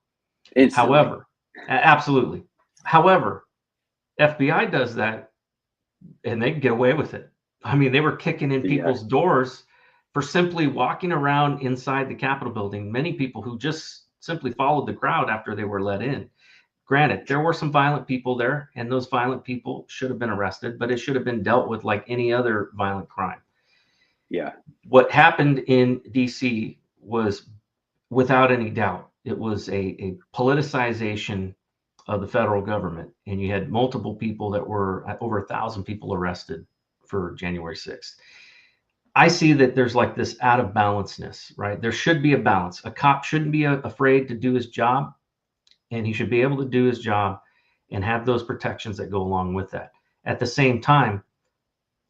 Instantly. However, absolutely. However, FBI does that and they can get away with it. I mean, they were kicking in people's doors for simply walking around inside the Capitol building. Many people who just simply followed the crowd after they were let in. Granted, there were some violent people there, and those violent people should have been arrested, but it should have been dealt with like any other violent crime. Yeah. What happened in DC was, without any doubt, it was a politicization of the federal government, and you had multiple people that were over 1,000 people arrested for January 6th. I see that there's like this out of balanceness, right? There should be a balance. A cop shouldn't be afraid to do his job, and he should be able to do his job and have those protections that go along with that. At the same time,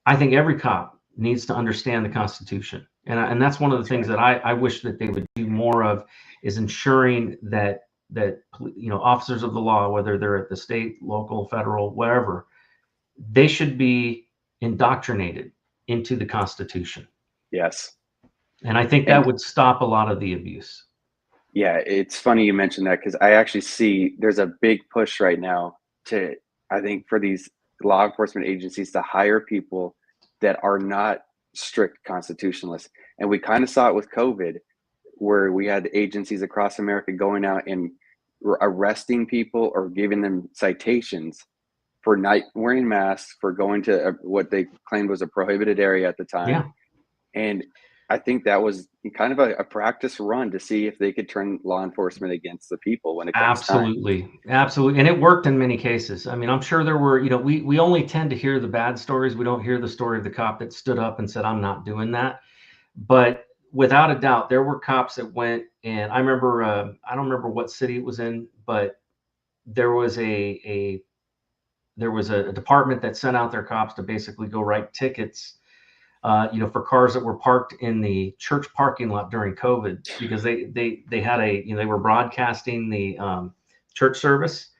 I think every cop needs to understand the Constitution. And that's one of the things that I wish that they would do more of, is ensuring that officers of the law, whether they're at the state, local, federal, wherever, they should be indoctrinated into the Constitution. Yes. And I think that would stop a lot of the abuse. Yeah, it's funny you mentioned that because I actually see there's a big push right now I think for these law enforcement agencies to hire people that are not strict constitutionalists. And we kind of saw it with COVID, where we had agencies across America going out and arresting people or giving them citations for not wearing masks, for going to what they claimed was a prohibited area at the time. Yeah. And I think that was kind of a practice run to see if they could turn law enforcement against the people when it comes Absolutely. time. Absolutely. And it worked in many cases. I mean, I'm sure there were, we only tend to hear the bad stories. We don't hear the story of the cop that stood up and said, I'm not doing that. But without a doubt, there were cops that went, and I remember, I don't remember what city it was in, but there was a department that sent out their cops to basically go write tickets, for cars that were parked in the church parking lot during COVID, because they had they were broadcasting the church service,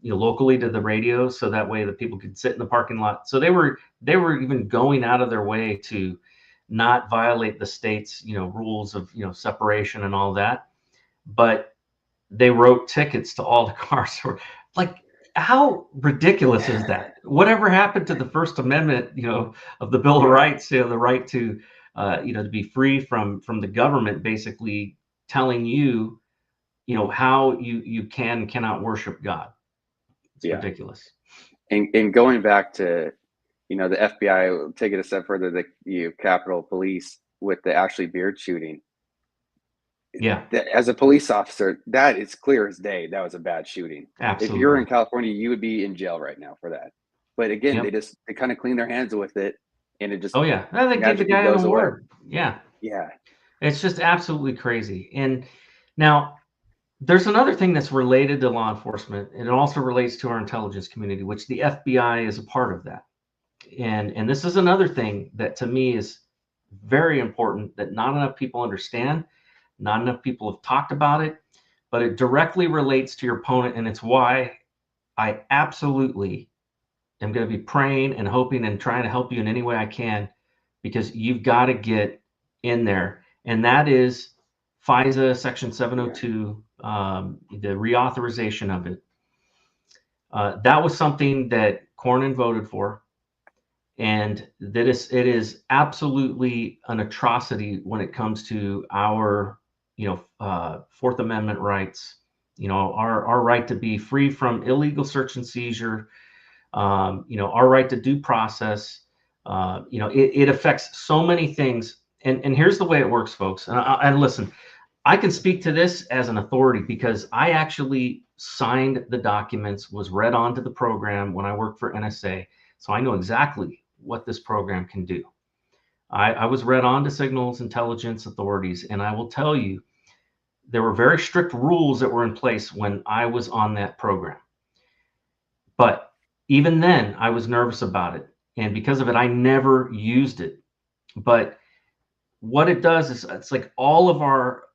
locally to the radio, so that way the people could sit in the parking lot. So they were even going out of their way to not violate the state's rules of separation and all that, but they wrote tickets to all the cars. Like, how ridiculous is that? Whatever happened to the First Amendment, of the Bill of Rights, the right to, to be free from the government basically telling you, how you cannot worship God. It's ridiculous. And going back to, the FBI, take it a step further, the Capitol Police with the Ashley Beard shooting. Yeah. As a police officer, that is clear as day. That was a bad shooting. Absolutely. If you're in California, you would be in jail right now for that. But again, they kind of clean their hands with it, and it just they gave the guy an award. Yeah. Yeah. It's just absolutely crazy. And now there's another thing that's related to law enforcement, and it also relates to our intelligence community, which the FBI is a part of that. And this is another thing that to me is very important that not enough people understand. Not enough people have talked about it, but it directly relates to your opponent. And it's why I absolutely am going to be praying and hoping and trying to help you in any way I can, because you've got to get in there. And that is FISA Section 702, the reauthorization of it. That was something that Cornyn voted for. And it is absolutely an atrocity when it comes to our Fourth Amendment rights, our right to be free from illegal search and seizure, our right to due process. It affects so many things. And here's the way it works, folks. And listen, I can speak to this as an authority because I actually signed the documents, was read onto the program when I worked for NSA. So I know exactly what this program can do. I was read on to signals intelligence authorities, and I will tell you, there were very strict rules that were in place when I was on that program. But even then, I was nervous about it. And because of it, I never used it. But what it does is it's like all of our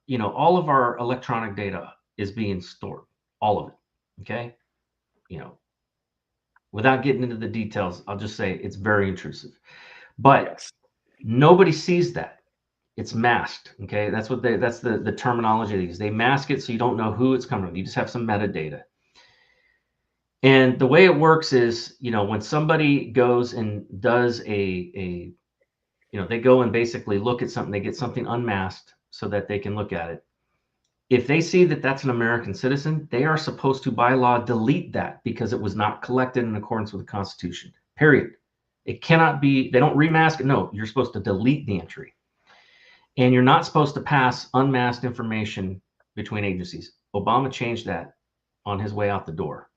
electronic data is being stored, all of it. Okay. Without getting into the details, I'll just say it's very intrusive. But nobody sees that. It's masked. Okay. That's the terminology they use. They mask it so you don't know who it's coming from. You just have some metadata. And the way it works is, when somebody goes and does they go and basically look at something, they get something unmasked so that they can look at it. If they see that that's an American citizen, they are supposed to, by law, delete that because it was not collected in accordance with the Constitution, period. It cannot be, they don't remask it. No, you're supposed to delete the entry. And you're not supposed to pass unmasked information between agencies. Obama changed that on his way out the door.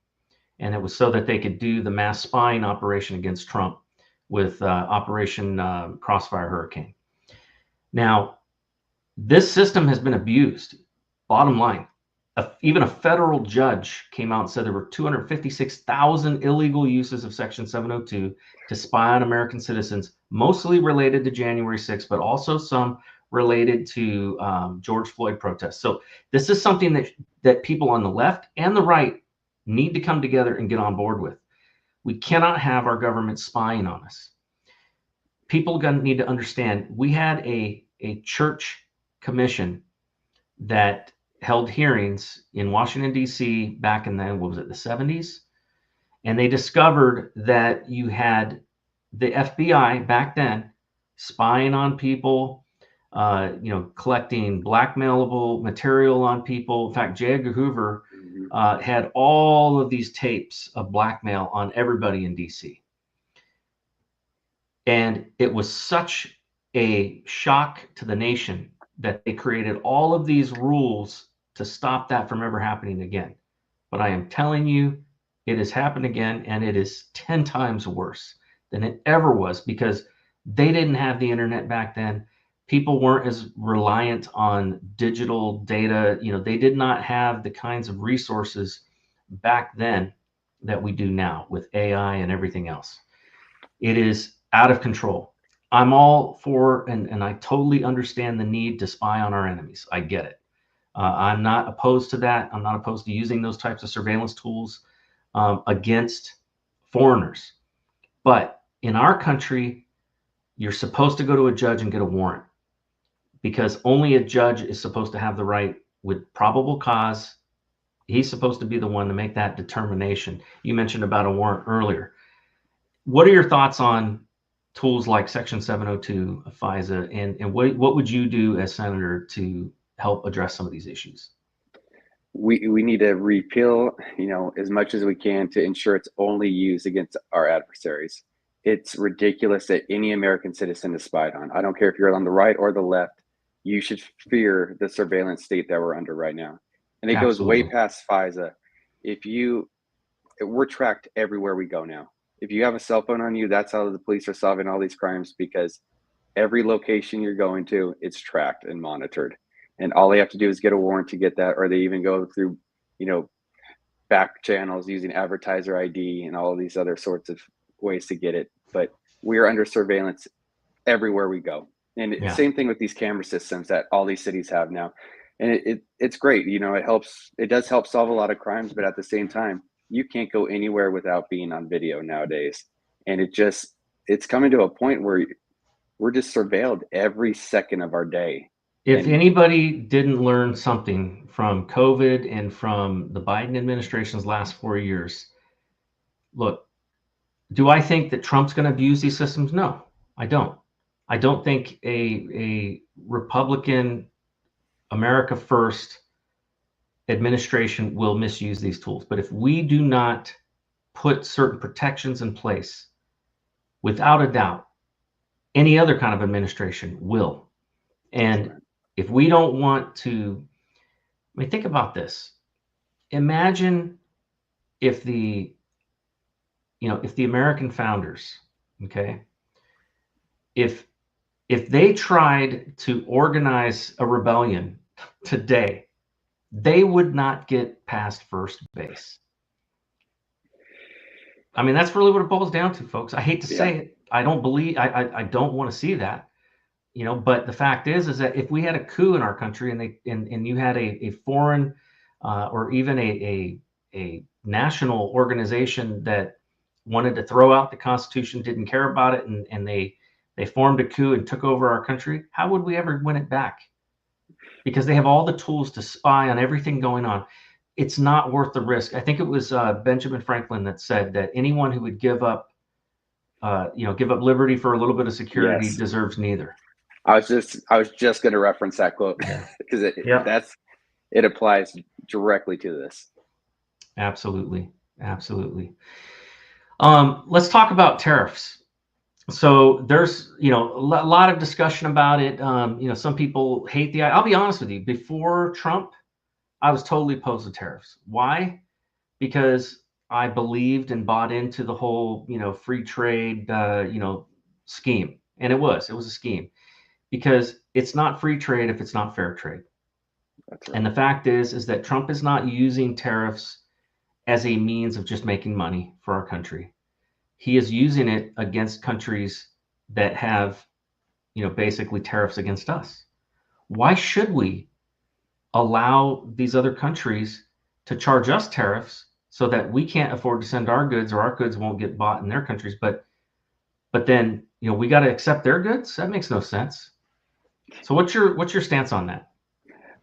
And it was so that they could do the mass spying operation against Trump with Operation Crossfire Hurricane. Now, this system has been abused. Bottom line, even a federal judge came out and said there were 256,000 illegal uses of Section 702 to spy on American citizens, mostly related to January 6th, but also some related to George Floyd protests. So this is something that people on the left and the right need to come together and get on board with. We cannot have our government spying on us. People need to understand, we had a church commission that held hearings in Washington, D.C. back in the 70s? And they discovered that you had the FBI back then spying on people, collecting blackmailable material on people. In fact, J. Edgar Hoover had all of these tapes of blackmail on everybody in D.C. And it was such a shock to the nation that they created all of these rules to stop that from ever happening again. But I am telling you, it has happened again, and it is 10 times worse than it ever was because they didn't have the internet back then. people weren't as reliant on digital data. They did not have the kinds of resources back then that we do now with AI and everything else. It is out of control. I'm all for, and I totally understand the need to spy on our enemies. I get it. I'm not opposed to that. I'm not opposed to using those types of surveillance tools against foreigners. But in our country, you're supposed to go to a judge and get a warrant, because only a judge is supposed to have the right with probable cause. He's supposed to be the one to make that determination. You mentioned about a warrant earlier. What are your thoughts on tools like Section 702 of FISA, and what would you do as senator to help address some of these issues? We need to repeal, as much as we can to ensure it's only used against our adversaries. It's ridiculous that any American citizen is spied on. I don't care if you're on the right or the left. You should fear the surveillance state that we're under right now. And it goes way past FISA. We're tracked everywhere we go now. If you have a cell phone on you, that's how the police are solving all these crimes, because every location you're going to, it's tracked and monitored. And all they have to do is get a warrant to get that, or they even go through, back channels using advertiser ID and all of these other sorts of ways to get it. But we are under surveillance everywhere we go. And same thing with these camera systems that all these cities have now. And it's great. It does help solve a lot of crimes, but at the same time, you can't go anywhere without being on video nowadays. And it's coming to a point where we're just surveilled every second of our day. If anybody didn't learn something from COVID and from the Biden administration's last 4 years, look, do I think that Trump's going to abuse these systems? No, I don't. I don't think a Republican, America First administration will misuse these tools. But if we do not put certain protections in place, without a doubt, any other kind of administration will. And if we don't want to, think about this. Imagine if the American founders, if they tried to organize a rebellion today, they would not get past first base. That's really what it boils down to, folks. I hate to say it. I don't want to see that. But the fact is that if we had a coup in our country and you had a foreign or even a national organization that wanted to throw out the Constitution, didn't care about it, and they formed a coup and took over our country, how would we ever win it back? Because they have all the tools to spy on everything going on. It's not worth the risk. I think it was Benjamin Franklin that said that anyone who would give up liberty for a little bit of security deserves neither. I was just going to reference that quote because it applies directly to this. Absolutely. Let's talk about tariffs. So there's, a lot of discussion about it. Some people hate I'll be honest with you, before Trump, I was totally opposed to tariffs. Why? Because I believed and bought into the whole, free trade, scheme. And it was a scheme, because it's not free trade if it's not fair trade. That's right. And the fact is that Trump is not using tariffs as a means of just making money for our country. He is using it against countries that have, basically tariffs against us. Why should we allow these other countries to charge us tariffs so that we can't afford to send our goods, or our goods won't get bought in their countries? But then, we got to accept their goods? That makes no sense. So what's your stance on that?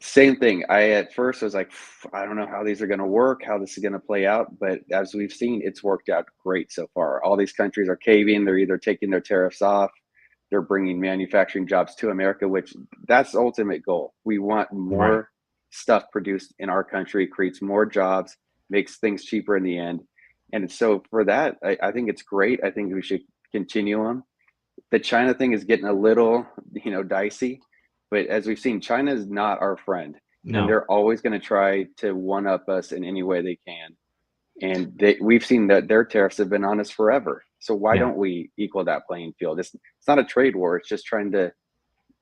Same thing. At first was like, I don't know how these are going to work, how this is going to play out. But as we've seen, it's worked out great so far. All these countries are caving. They're either taking their tariffs off, they're bringing manufacturing jobs to America, which that's the ultimate goal. We want more stuff produced in our country, creates more jobs, makes things cheaper in the end. And so for that, I think it's great. I think we should continue on. The China thing is getting a little, dicey. But as we've seen, China is not our friend. No. And they're always going to try to one-up us in any way they can. And we've seen that their tariffs have been on us forever. So why don't we equal that playing field? It's not a trade war. It's just trying to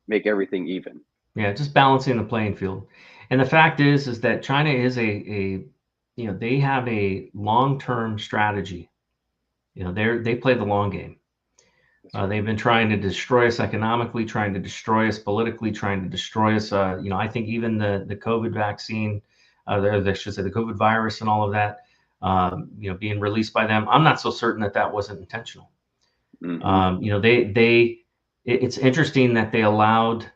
make everything even. Yeah, just balancing the playing field. And the fact is that China is they have a long-term strategy. They play the long game. They've been trying to destroy us economically, trying to destroy us politically, trying to destroy us. I think even the COVID vaccine, I should say the COVID virus and all of that, being released by them. I'm not so certain that wasn't intentional. Mm-hmm. It's interesting that they allowed,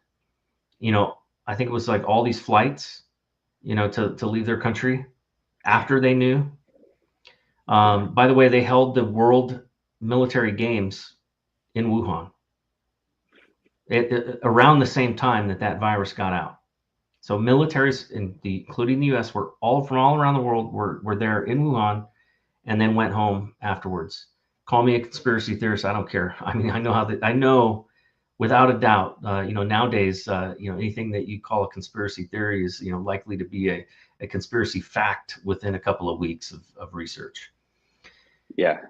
I think it was like all these flights, to leave their country after they knew. By the way, they held the World Military Games in Wuhan around the same time that virus got out. So militaries, including the U.S., were all around the world were there in Wuhan, and then went home afterwards. Call me a conspiracy theorist, I don't care. I mean, I know without a doubt, nowadays, anything that you call a conspiracy theory is, likely to be a conspiracy fact within a couple of weeks of research. Yeah.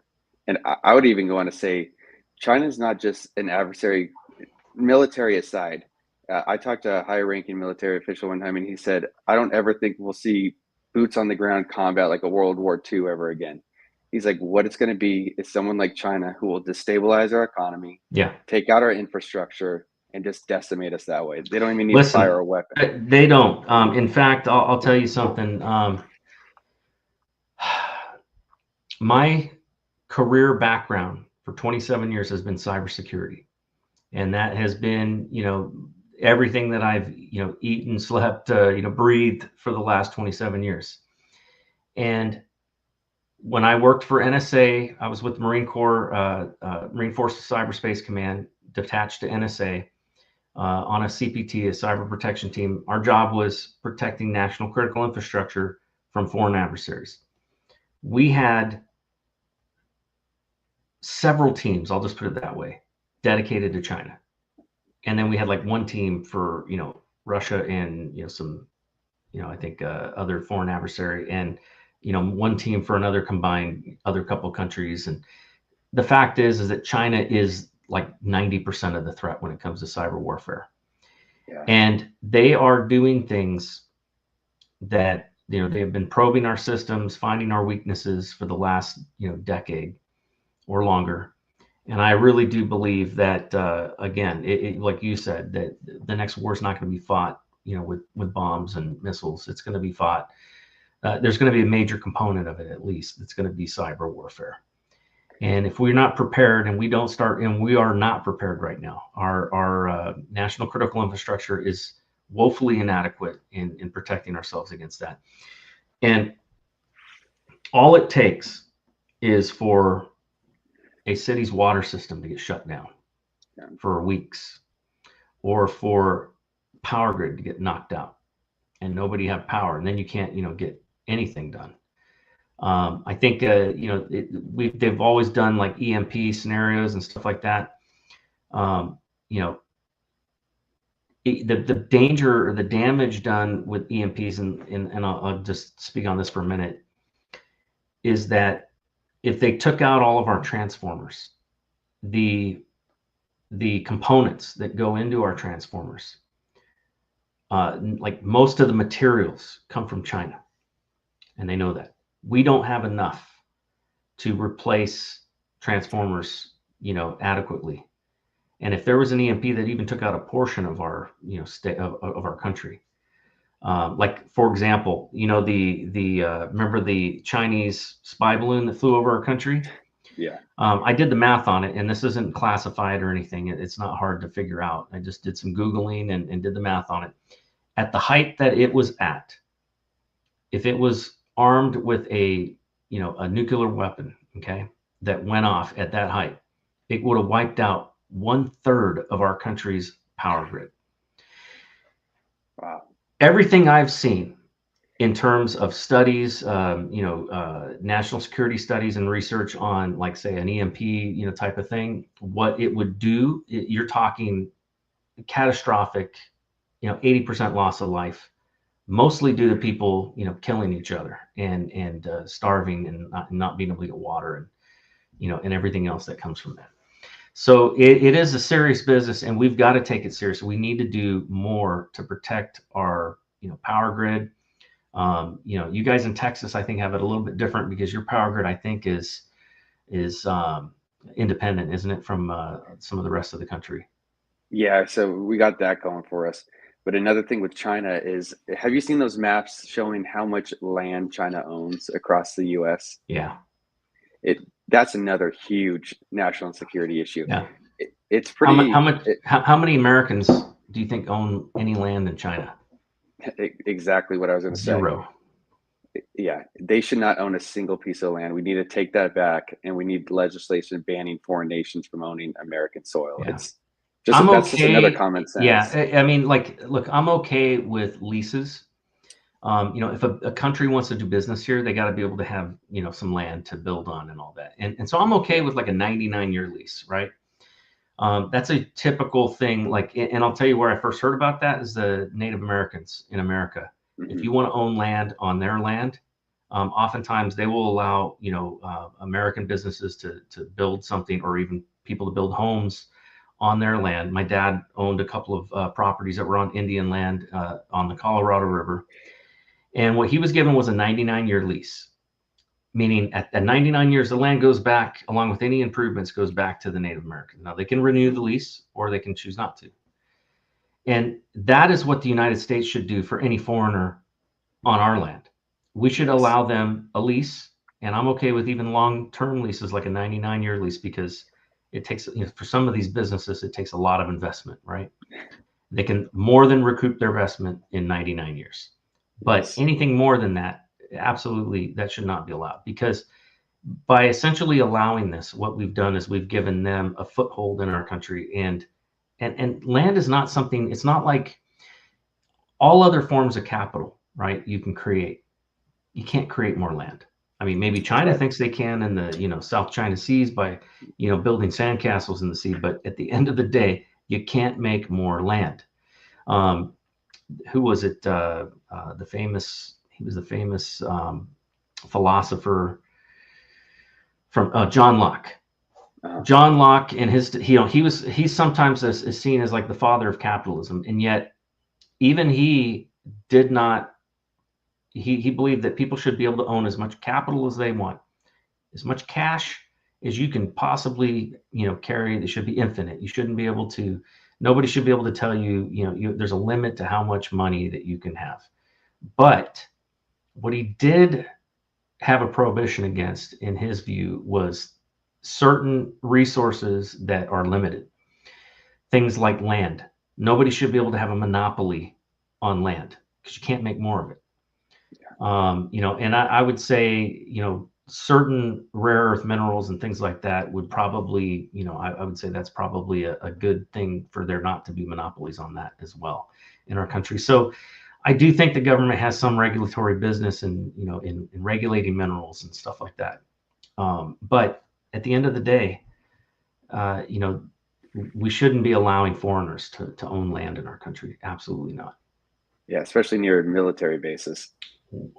And I would even go on to say, China is not just an adversary, military aside. I talked to a high-ranking military official one time, and he said, I don't ever think we'll see boots on the ground combat like a World War II ever again. He's like, what it's going to be is someone like China who will destabilize our economy, take out our infrastructure, and just decimate us that way. They don't even need to fire a weapon. They don't. In fact, I'll tell you something. My career background for 27 years has been cybersecurity. And that has been, everything that I've, eaten, slept, breathed for the last 27 years. And when I worked for NSA, I was with the Marine Corps, Marine Forces Cyberspace Command, detached to NSA on a CPT, a cyber protection team. Our job was protecting national critical infrastructure from foreign adversaries. We had several teams, I'll just put it that way, dedicated to China. And then we had like one team for, Russia and, some, I think other foreign adversary, and, one team for another combined other couple countries. And the fact is that China is like 90% of the threat when it comes to cyber warfare. Yeah. And they are doing things that, they've been probing our systems, finding our weaknesses for the last, decade or longer. And I really do believe that, again, like you said, that the next war is not going to be fought, with bombs and missiles. It's going to be fought. There's going to be a major component of it, at least. It's going to be cyber warfare. And if we're not prepared, and we are not prepared right now, our national critical infrastructure is woefully inadequate in protecting ourselves against that. And all it takes is for a city's water system to get shut down for weeks, or for power grid to get knocked out and nobody have power, and then you can't, get anything done. I think, they've always done like EMP scenarios and stuff like that. The danger or the damage done with EMPs, and I'll just speak on this for a minute, is that if they took out all of our transformers, the components that go into our transformers, like most of the materials come from China, and they know that. We don't have enough to replace transformers, adequately. And if there was an EMP that even took out a portion of our, state of our country, like for example, remember the Chinese spy balloon that flew over our country? Yeah. I did the math on it, and this isn't classified or anything. It's not hard to figure out. I just did some Googling and did the math on it. At the height that it was at, if it was armed with a nuclear weapon, okay, that went off at that height, it would have wiped out 1/3 of our country's power grid. Wow. Everything I've seen in terms of studies, national security studies and research on, like, say, an EMP, type of thing, what it would do, you're talking catastrophic, 80% loss of life, mostly due to people, killing each other and starving and not being able to get water and, and everything else that comes from that. So it is a serious business, and we've got to take it seriously. We need to do more to protect our, power grid. You guys in Texas, I think, have it a little bit different because your power grid, I think, is independent, isn't it, from some of the rest of the country? Yeah, so we got that going for us. But another thing with China is, have you seen those maps showing how much land China owns across the U.S.? Yeah. That's another huge national security issue. Yeah. It's pretty. How many Americans do you think own any land in China? Exactly what I was going to say. Zero. Yeah, they should not own a single piece of land. We need to take that back, and we need legislation banning foreign nations from owning American soil. Yeah. It's just that's just another common sense. Yeah, I mean, look, I'm okay with leases. If a country wants to do business here, they got to be able to have, some land to build on and all that. And so I'm okay with like a 99-year lease, right? That's a typical thing. And I'll tell you where I first heard about that is the Native Americans in America. Mm-hmm. If you want to own land on their land, oftentimes they will allow, American businesses to build something, or even people to build homes on their land. My dad owned a couple of properties that were on Indian land on the Colorado River. And what he was given was a 99-year lease, meaning at 99 years, the land goes back, along with any improvements, goes back to the Native Americans. Now, they can renew the lease or they can choose not to. And that is what the United States should do for any foreigner on our land. We should allow them a lease, and I'm okay with even long-term leases like a 99-year lease, because it takes, for some of these businesses, it takes a lot of investment, right? They can more than recoup their investment in 99 years. But anything more than that, absolutely, that should not be allowed, because by essentially allowing this, what we've done is we've given them a foothold in our country. And land is not something, it's not like all other forms of capital, right? You can create. You can't create more land. I mean, maybe China thinks they can in the, South China Seas by, building sandcastles in the sea. But at the end of the day, you can't make more land. Who was it? He was the famous philosopher from John Locke. John Locke and he's sometimes is seen as like the father of capitalism, and yet even he did not. He believed that people should be able to own as much capital as they want, as much cash as you can possibly carry. They should be infinite. You shouldn't be able to. Nobody should be able to tell you, there's a limit to how much money that you can have. But what he did have a prohibition against, in his view, was certain resources that are limited. Things like land. Nobody should be able to have a monopoly on land, because you can't make more of it. And I would say, certain rare earth minerals and things like that would probably, I would say that's probably a good thing for there not to be monopolies on that as well in our country. So I do think the government has some regulatory business in regulating minerals and stuff like that. But at the end of the day, we shouldn't be allowing foreigners to own land in our country. Absolutely not. Yeah, especially near military bases.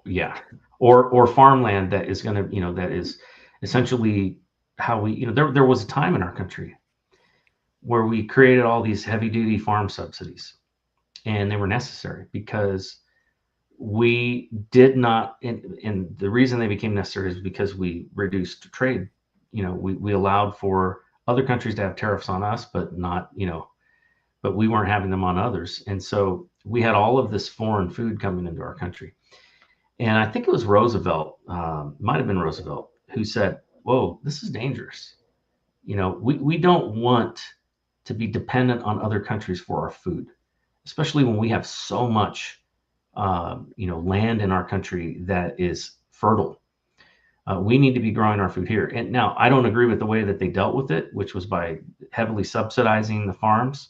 Yeah, or farmland that is going to, that is essentially how we, there was a time in our country where we created all these heavy duty farm subsidies, and they were necessary because we did not, and the reason they became necessary is because we reduced trade. We allowed for other countries to have tariffs on us, but not, but we weren't having them on others. And so we had all of this foreign food coming into our country. And I think it was Roosevelt, might have been Roosevelt, who said, whoa, this is dangerous. We don't want to be dependent on other countries for our food, especially when we have so much, land in our country that is fertile. We need to be growing our food here. And now I don't agree with the way that they dealt with it, which was by heavily subsidizing the farms,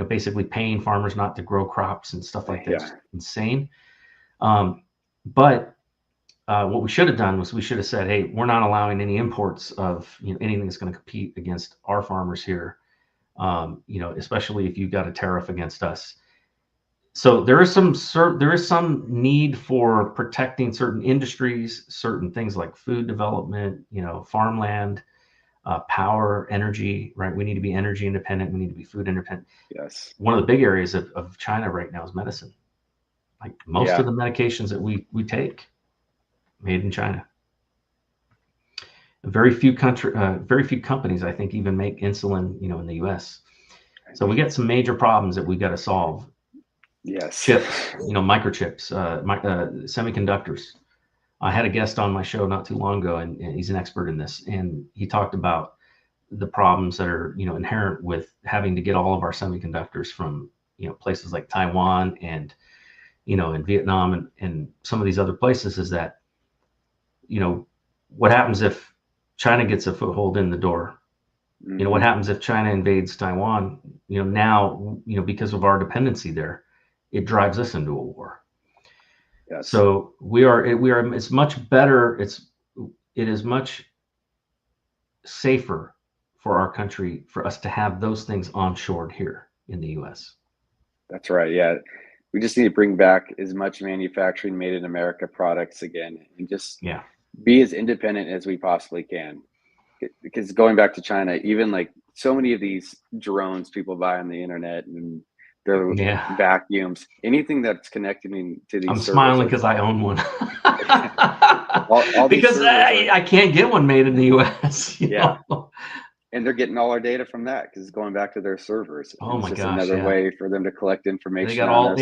basically paying farmers not to grow crops and stuff like that. Yeah. It's insane. But what we should have done was we should have said, hey, we're not allowing any imports of anything that's going to compete against our farmers here, especially if you've got a tariff against us. So there is some need for protecting certain industries, certain things like food development, farmland, power, energy, right? We need to be energy independent. We need to be food independent. Yes. One of the big areas of China right now is medicine. Like most of the medications that we take, made in China. Very few companies, I think, even make insulin, in the U.S. So we got some major problems that we got to solve. Yes. Chips, microchips, semiconductors. I had a guest on my show not too long ago, and he's an expert in this, and he talked about the problems that are, inherent with having to get all of our semiconductors from, places like Taiwan and, in Vietnam and some of these other places. Is that, what happens if China gets a foothold in the door? What happens if China invades Taiwan? Now, because of our dependency there, it drives us into a war. Yes. So it's much better. It is much safer for our country, for us to have those things onshored here in the U.S. That's right. Yeah. We just need to bring back as much manufacturing made in America products again, and just be as independent as we possibly can. Because going back to China, even like so many of these drones people buy on the internet and their vacuums, anything that's connecting to these I'm servers, smiling because I own one. all because I can't get one made in the U.S. you know? And they're getting all our data from that because it's going back to their servers. Oh my gosh! Another way for them to collect information. They got all.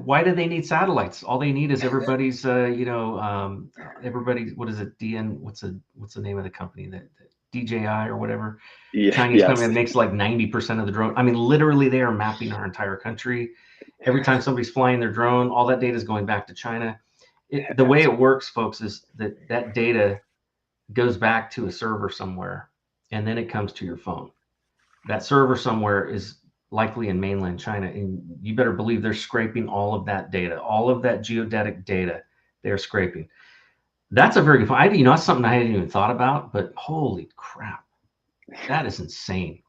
Why do they need satellites? All they need is everybody's. Everybody. What is it? What's the name of the company that DJI or whatever? Chinese company that makes like 90% of the drone. I mean, literally, they are mapping our entire country. Every time somebody's flying their drone, all that data is going back to China. The way it works, folks, is that data goes back to a server somewhere, and then it comes to your phone. That server somewhere is likely in mainland China, and you better believe they're scraping all of that data, all of that geodetic data they're scraping. That's a very good point. That's something I hadn't even thought about, but holy crap, that is insane.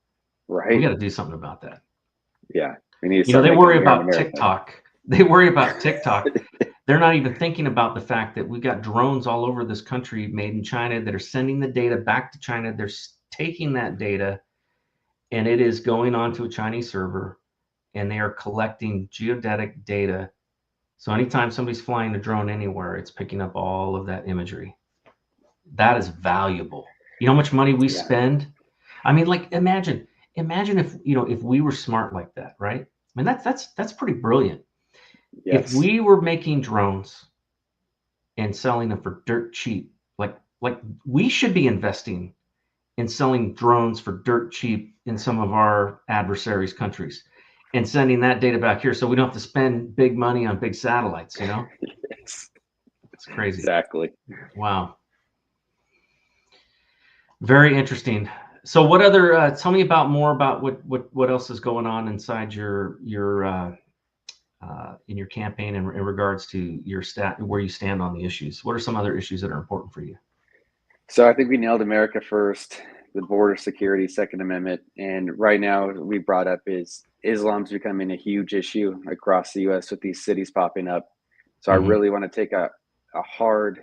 Right. We got to do something about that. Yeah. We need to they worry about TikTok. They worry about TikTok. They're not even thinking about the fact that we've got drones all over this country made in China that are sending the data back to China. They're taking that data, and it is going onto a Chinese server, and they are collecting geodetic data. So anytime somebody's flying a drone anywhere, it's picking up all of that imagery. That is valuable. You know how much money we spend? I mean, like, imagine if, if we were smart like that, right? I mean, that's pretty brilliant. Yes. If we were making drones and selling them for dirt cheap, like we should be investing in selling drones for dirt cheap in some of our adversaries' countries and sending that data back here so we don't have to spend big money on big satellites, Yes. It's crazy. Exactly. Wow. Very interesting. So what other, tell me more about what else is going on inside your in your campaign in regards to your where you stand on the issues. What are some other issues that are important for you? So I think we nailed America first, the border security, Second Amendment. And right now we brought up is Islam's becoming a huge issue across the U.S. with these cities popping up. So I really want to take a hard,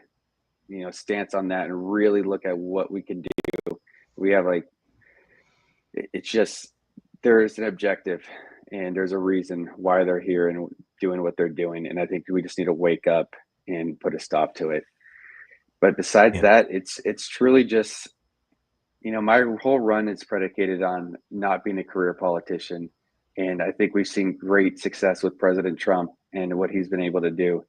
stance on that and really look at what we can do. We have it's just, there's an objective and there's a reason why they're here and doing what they're doing. And I think we just need to wake up and put a stop to it. But besides that, it's truly just, my whole run is predicated on not being a career politician. And I think we've seen great success with President Trump and what he's been able to do,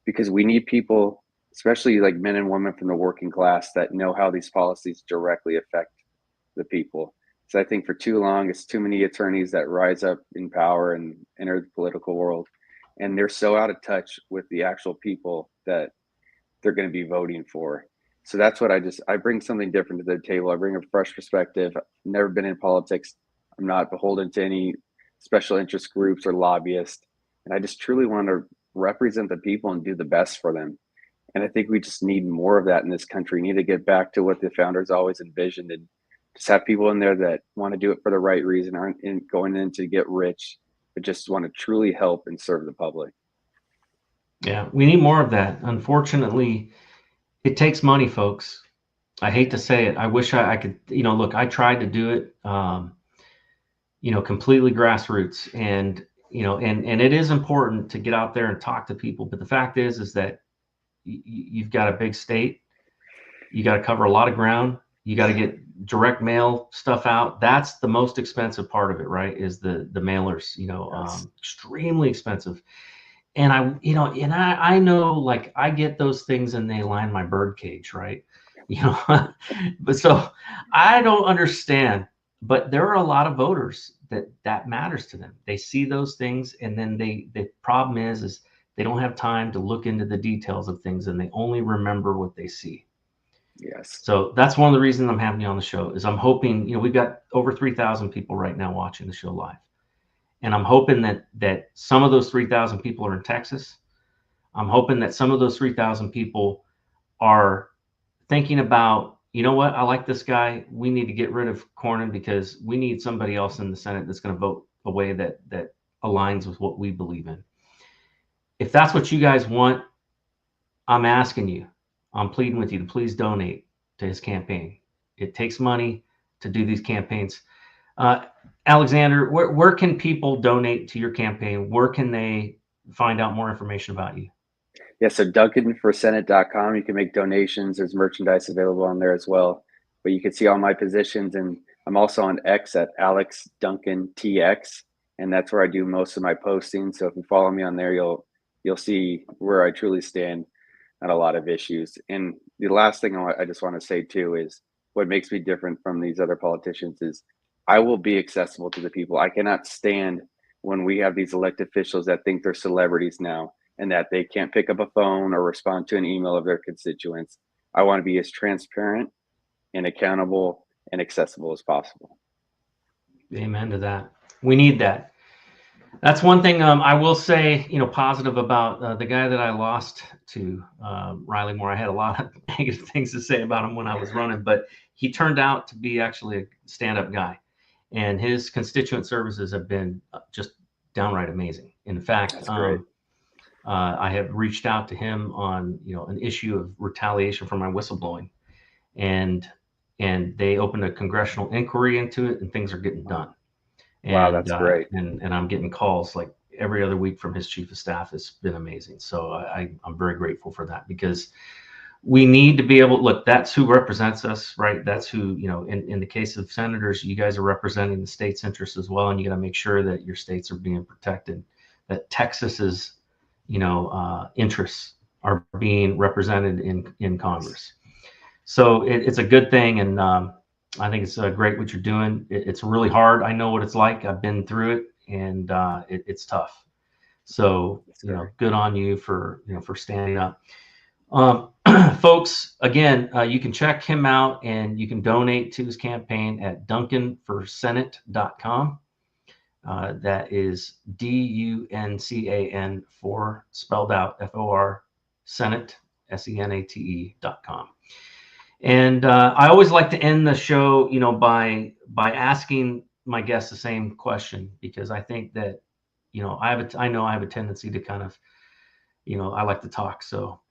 because we need people, especially like men and women from the working class, that know how these policies directly affect the people. So I think for too long, it's too many attorneys that rise up in power and enter the political world, and they're so out of touch with the actual people that they're going to be voting for. So that's what I bring something different to the table. I bring a fresh perspective. I've never been in politics. I'm not beholden to any special interest groups or lobbyists. And I just truly want to represent the people and do the best for them. And I think we just need more of that in this country. We need to get back to what the founders always envisioned, and just have people in there that want to do it for the right reason, aren't going in to get rich, but just want to truly help and serve the public. Yeah, we need more of that. Unfortunately, it takes money, folks. I hate to say it. I wish I could, look, I tried to do it, completely grassroots, and, and it is important to get out there and talk to people. But the fact is that you've got a big state. You got to cover a lot of ground. You got to get direct mail stuff out. That's the most expensive part of it, right? Is the mailers, Yes. extremely expensive. And I know, like, I get those things and they line my bird cage, right? But so I don't understand, but there are a lot of voters that matters to them. They see those things, and then the problem is they don't have time to look into the details of things, and they only remember what they see. Yes. So that's one of the reasons I'm having you on the show, is I'm hoping, we've got over 3,000 people right now watching the show live. And I'm hoping that some of those 3,000 people are in Texas. I'm hoping that some of those 3,000 people are thinking about, you know what, I like this guy. We need to get rid of Cornyn because we need somebody else in the Senate that's going to vote a way that aligns with what we believe in. If that's what you guys want, I'm asking you, I'm pleading with you to please donate to his campaign. It takes money to do these campaigns. Alexander, where can people donate to your campaign? Where can they find out more information about you? Yeah, so DuncanForSenate.com, you can make donations. There's merchandise available on there as well. But you can see all my positions, and I'm also on X at AlexDuncanTX, and that's where I do most of my posting. So if you follow me on there, you'll see where I truly stand on a lot of issues. And the last thing I just want to say too is what makes me different from these other politicians is I will be accessible to the people. I cannot stand when we have these elected officials that think they're celebrities now and that they can't pick up a phone or respond to an email of their constituents. I want to be as transparent and accountable and accessible as possible. Amen to that. We need that. That's one thing I will say, positive about the guy that I lost to, Riley Moore. I had a lot of negative things to say about him when I was running, but he turned out to be actually a stand-up guy, and his constituent services have been just downright amazing. In fact, I have reached out to him on, an issue of retaliation for my whistleblowing, and they opened a congressional inquiry into it, and things are getting done. Wow, that's great. And I'm getting calls like every other week from his chief of staff. It's been amazing. So I'm very grateful for that, because we need to be able, look, that's who represents us, right? That's who, in the case of senators, you guys are representing the state's interests as well. And you got to make sure that your states are being protected, that Texas's, interests are being represented in Congress. So it's a good thing. And I think it's great what you're doing. It's really hard. I know what it's like. I've been through it, and it's tough. So, good on you for standing up. Folks, again, you can check him out, and you can donate to his campaign at DuncanForSenate.com. That is DUNCAN spelled out FOR Senate SENATE.com. And I always like to end the show, by asking my guests the same question, because I think that, I know I have a tendency to kind of, I like to talk. So,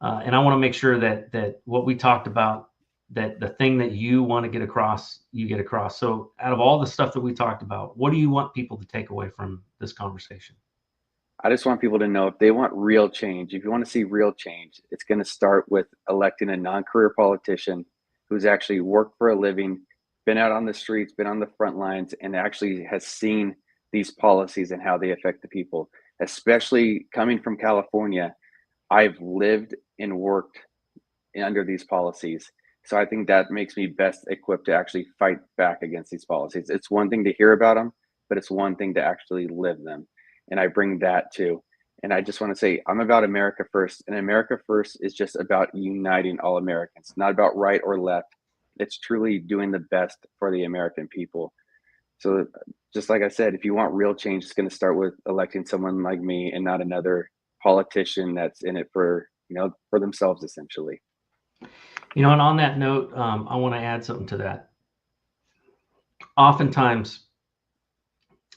and I want to make sure that what we talked about, that the thing that you want to get across, you get across. So out of all the stuff that we talked about, what do you want people to take away from this conversation? I just want people to know, if they want real change, if you want to see real change, it's going to start with electing a non-career politician who's actually worked for a living, been out on the streets, been on the front lines, and actually has seen these policies and how they affect the people. Especially coming from California, I've lived and worked under these policies. So I think that makes me best equipped to actually fight back against these policies. It's one thing to hear about them, but it's one thing to actually live them. And I bring that too. And I just want to say, I'm about America first. And America first is just about uniting all Americans, not about right or left. It's truly doing the best for the American people. So just like I said, if you want real change, it's going to start with electing someone like me and not another politician that's in it for, for themselves, essentially. And on that note, I want to add something to that. Oftentimes,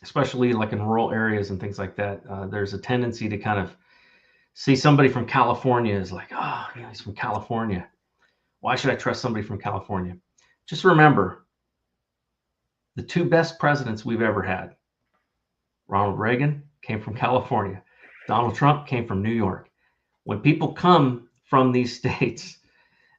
especially like in rural areas and things like that, there's a tendency to kind of see somebody from California as like, he's from California. Why should I trust somebody from California? Just remember, the two best presidents we've ever had, Ronald Reagan came from California. Donald Trump came from New York. When people come from these states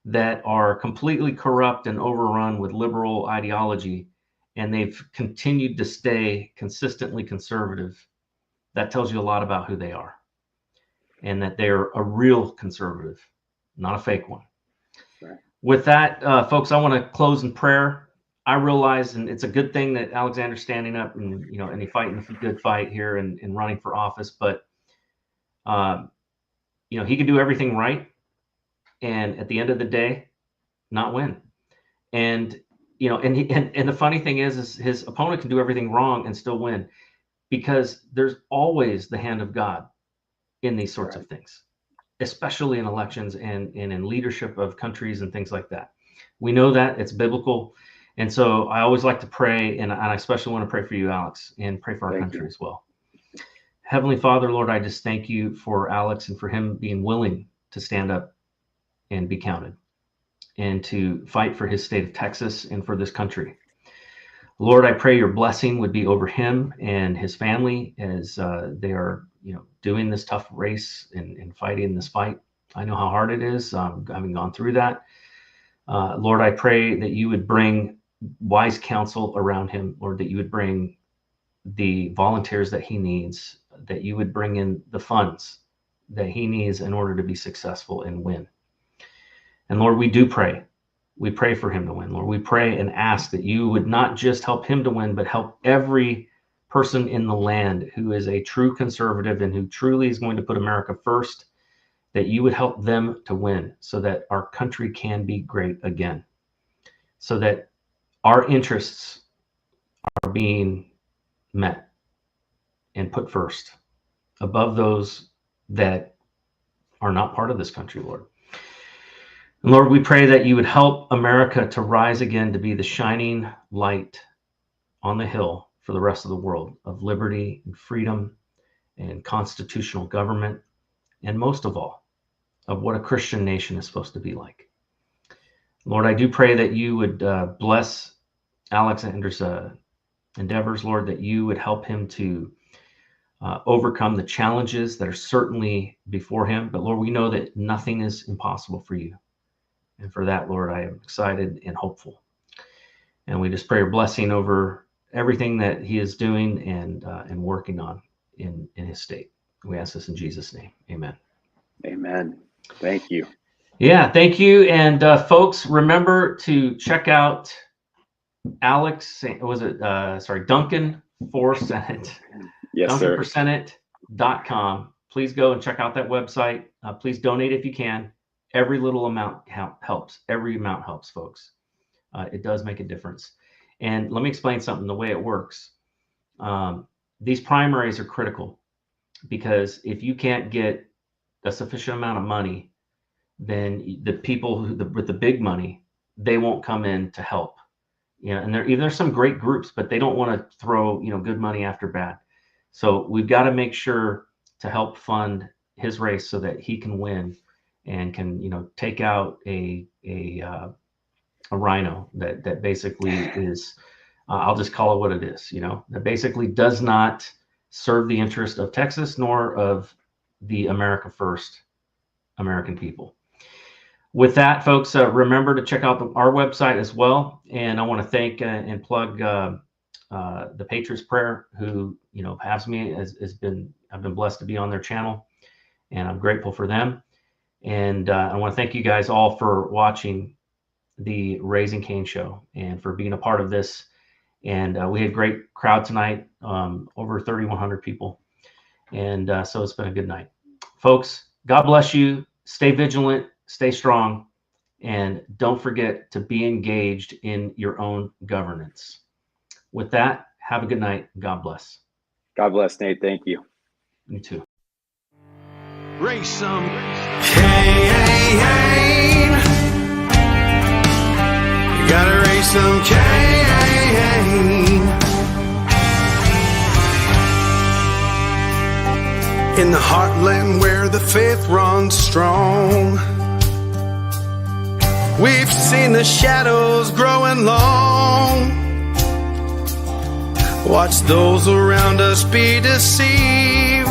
that are completely corrupt and overrun with liberal ideology, and they've continued to stay consistently conservative, that tells you a lot about who they are, and that they're a real conservative, not a fake one. Right. With that, folks, I want to close in prayer. I realize, and it's a good thing that Alexander's standing up and, and he's fighting a good fight here and running for office, but, he can do everything right. And at the end of the day, not win. And, and the funny thing is his opponent can do everything wrong and still win, because there's always the hand of God in these sorts of things, especially in elections and in leadership of countries and things like that. We know that it's biblical. And so I always like to pray, and I especially want to pray for you, Alex, and pray for our country as well. Heavenly Father, Lord, I just thank you for Alex and for him being willing to stand up and be counted and to fight for his state of Texas and for this country. Lord, I pray your blessing would be over him and his family as they are, doing this tough race and fighting this fight. I know how hard it is, having gone through that. Lord, I pray that you would bring wise counsel around him, Lord, that you would bring the volunteers that he needs, that you would bring in the funds that he needs in order to be successful and win. And Lord, we do pray. We pray for him to win. Lord, we pray and ask that you would not just help him to win, but help every person in the land who is a true conservative and who truly is going to put America first, that you would help them to win so that our country can be great again, so that our interests are being met and put first above those that are not part of this country, Lord. And Lord, we pray that you would help America to rise again to be the shining light on the hill for the rest of the world of liberty and freedom and constitutional government, and most of all, of what a Christian nation is supposed to be like. Lord, I do pray that you would bless Alexander's endeavors, Lord, that you would help him to overcome the challenges that are certainly before him. But Lord, we know that nothing is impossible for you. And for that, Lord, I am excited and hopeful. And we just pray your blessing over everything that he is doing and working on in his state. We ask this in Jesus' name. Amen. Amen. Thank you. Yeah, thank you. And folks, remember to check out Duncan for Senate. Yes, Duncan sir. for Senate.com. Please go and check out that website. Please donate if you can. Every little amount helps. Every amount helps, folks. It does make a difference. And let me explain something, the way it works. These primaries are critical because if you can't get a sufficient amount of money, then the people with the big money, they won't come in to help. And there's some great groups, but they don't want to throw good money after bad. So we've got to make sure to help fund his race so that he can win and can take out a rhino that basically is I'll just call it what it is, that basically does not serve the interest of Texas nor of the America First American people. With that, folks, remember to check out our website as well. And I want to thank and plug the Patriots Prayer, who has me. I've been blessed to be on their channel, and I'm grateful for them. And I want to thank you guys all for watching the Raising Cain Show and for being a part of this. And we had a great crowd tonight, over 3,100 people. And so it's been a good night. Folks, God bless you. Stay vigilant, stay strong, and don't forget to be engaged in your own governance. With that, have a good night. God bless. God bless, Nate. Thank you. You too. Raise some Cain. You gotta raise some Cain. In the heartland where the faith runs strong, We've seen the shadows growing long. Watch those around us be deceived.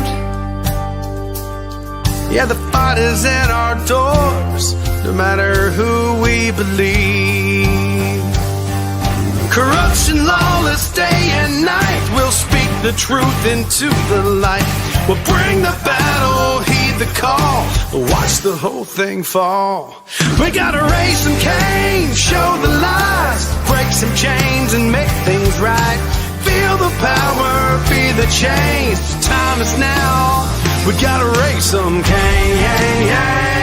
Yeah, the fight is at our doors, no matter who we believe. Corruption, lawless day and night. We'll speak the truth into the light. We'll bring the battle, heed the call, watch the whole thing fall. We gotta raise some Cain, show the lies, break some chains and make things right. Feel the power, be the change. Time is now. We gotta raise some Cain.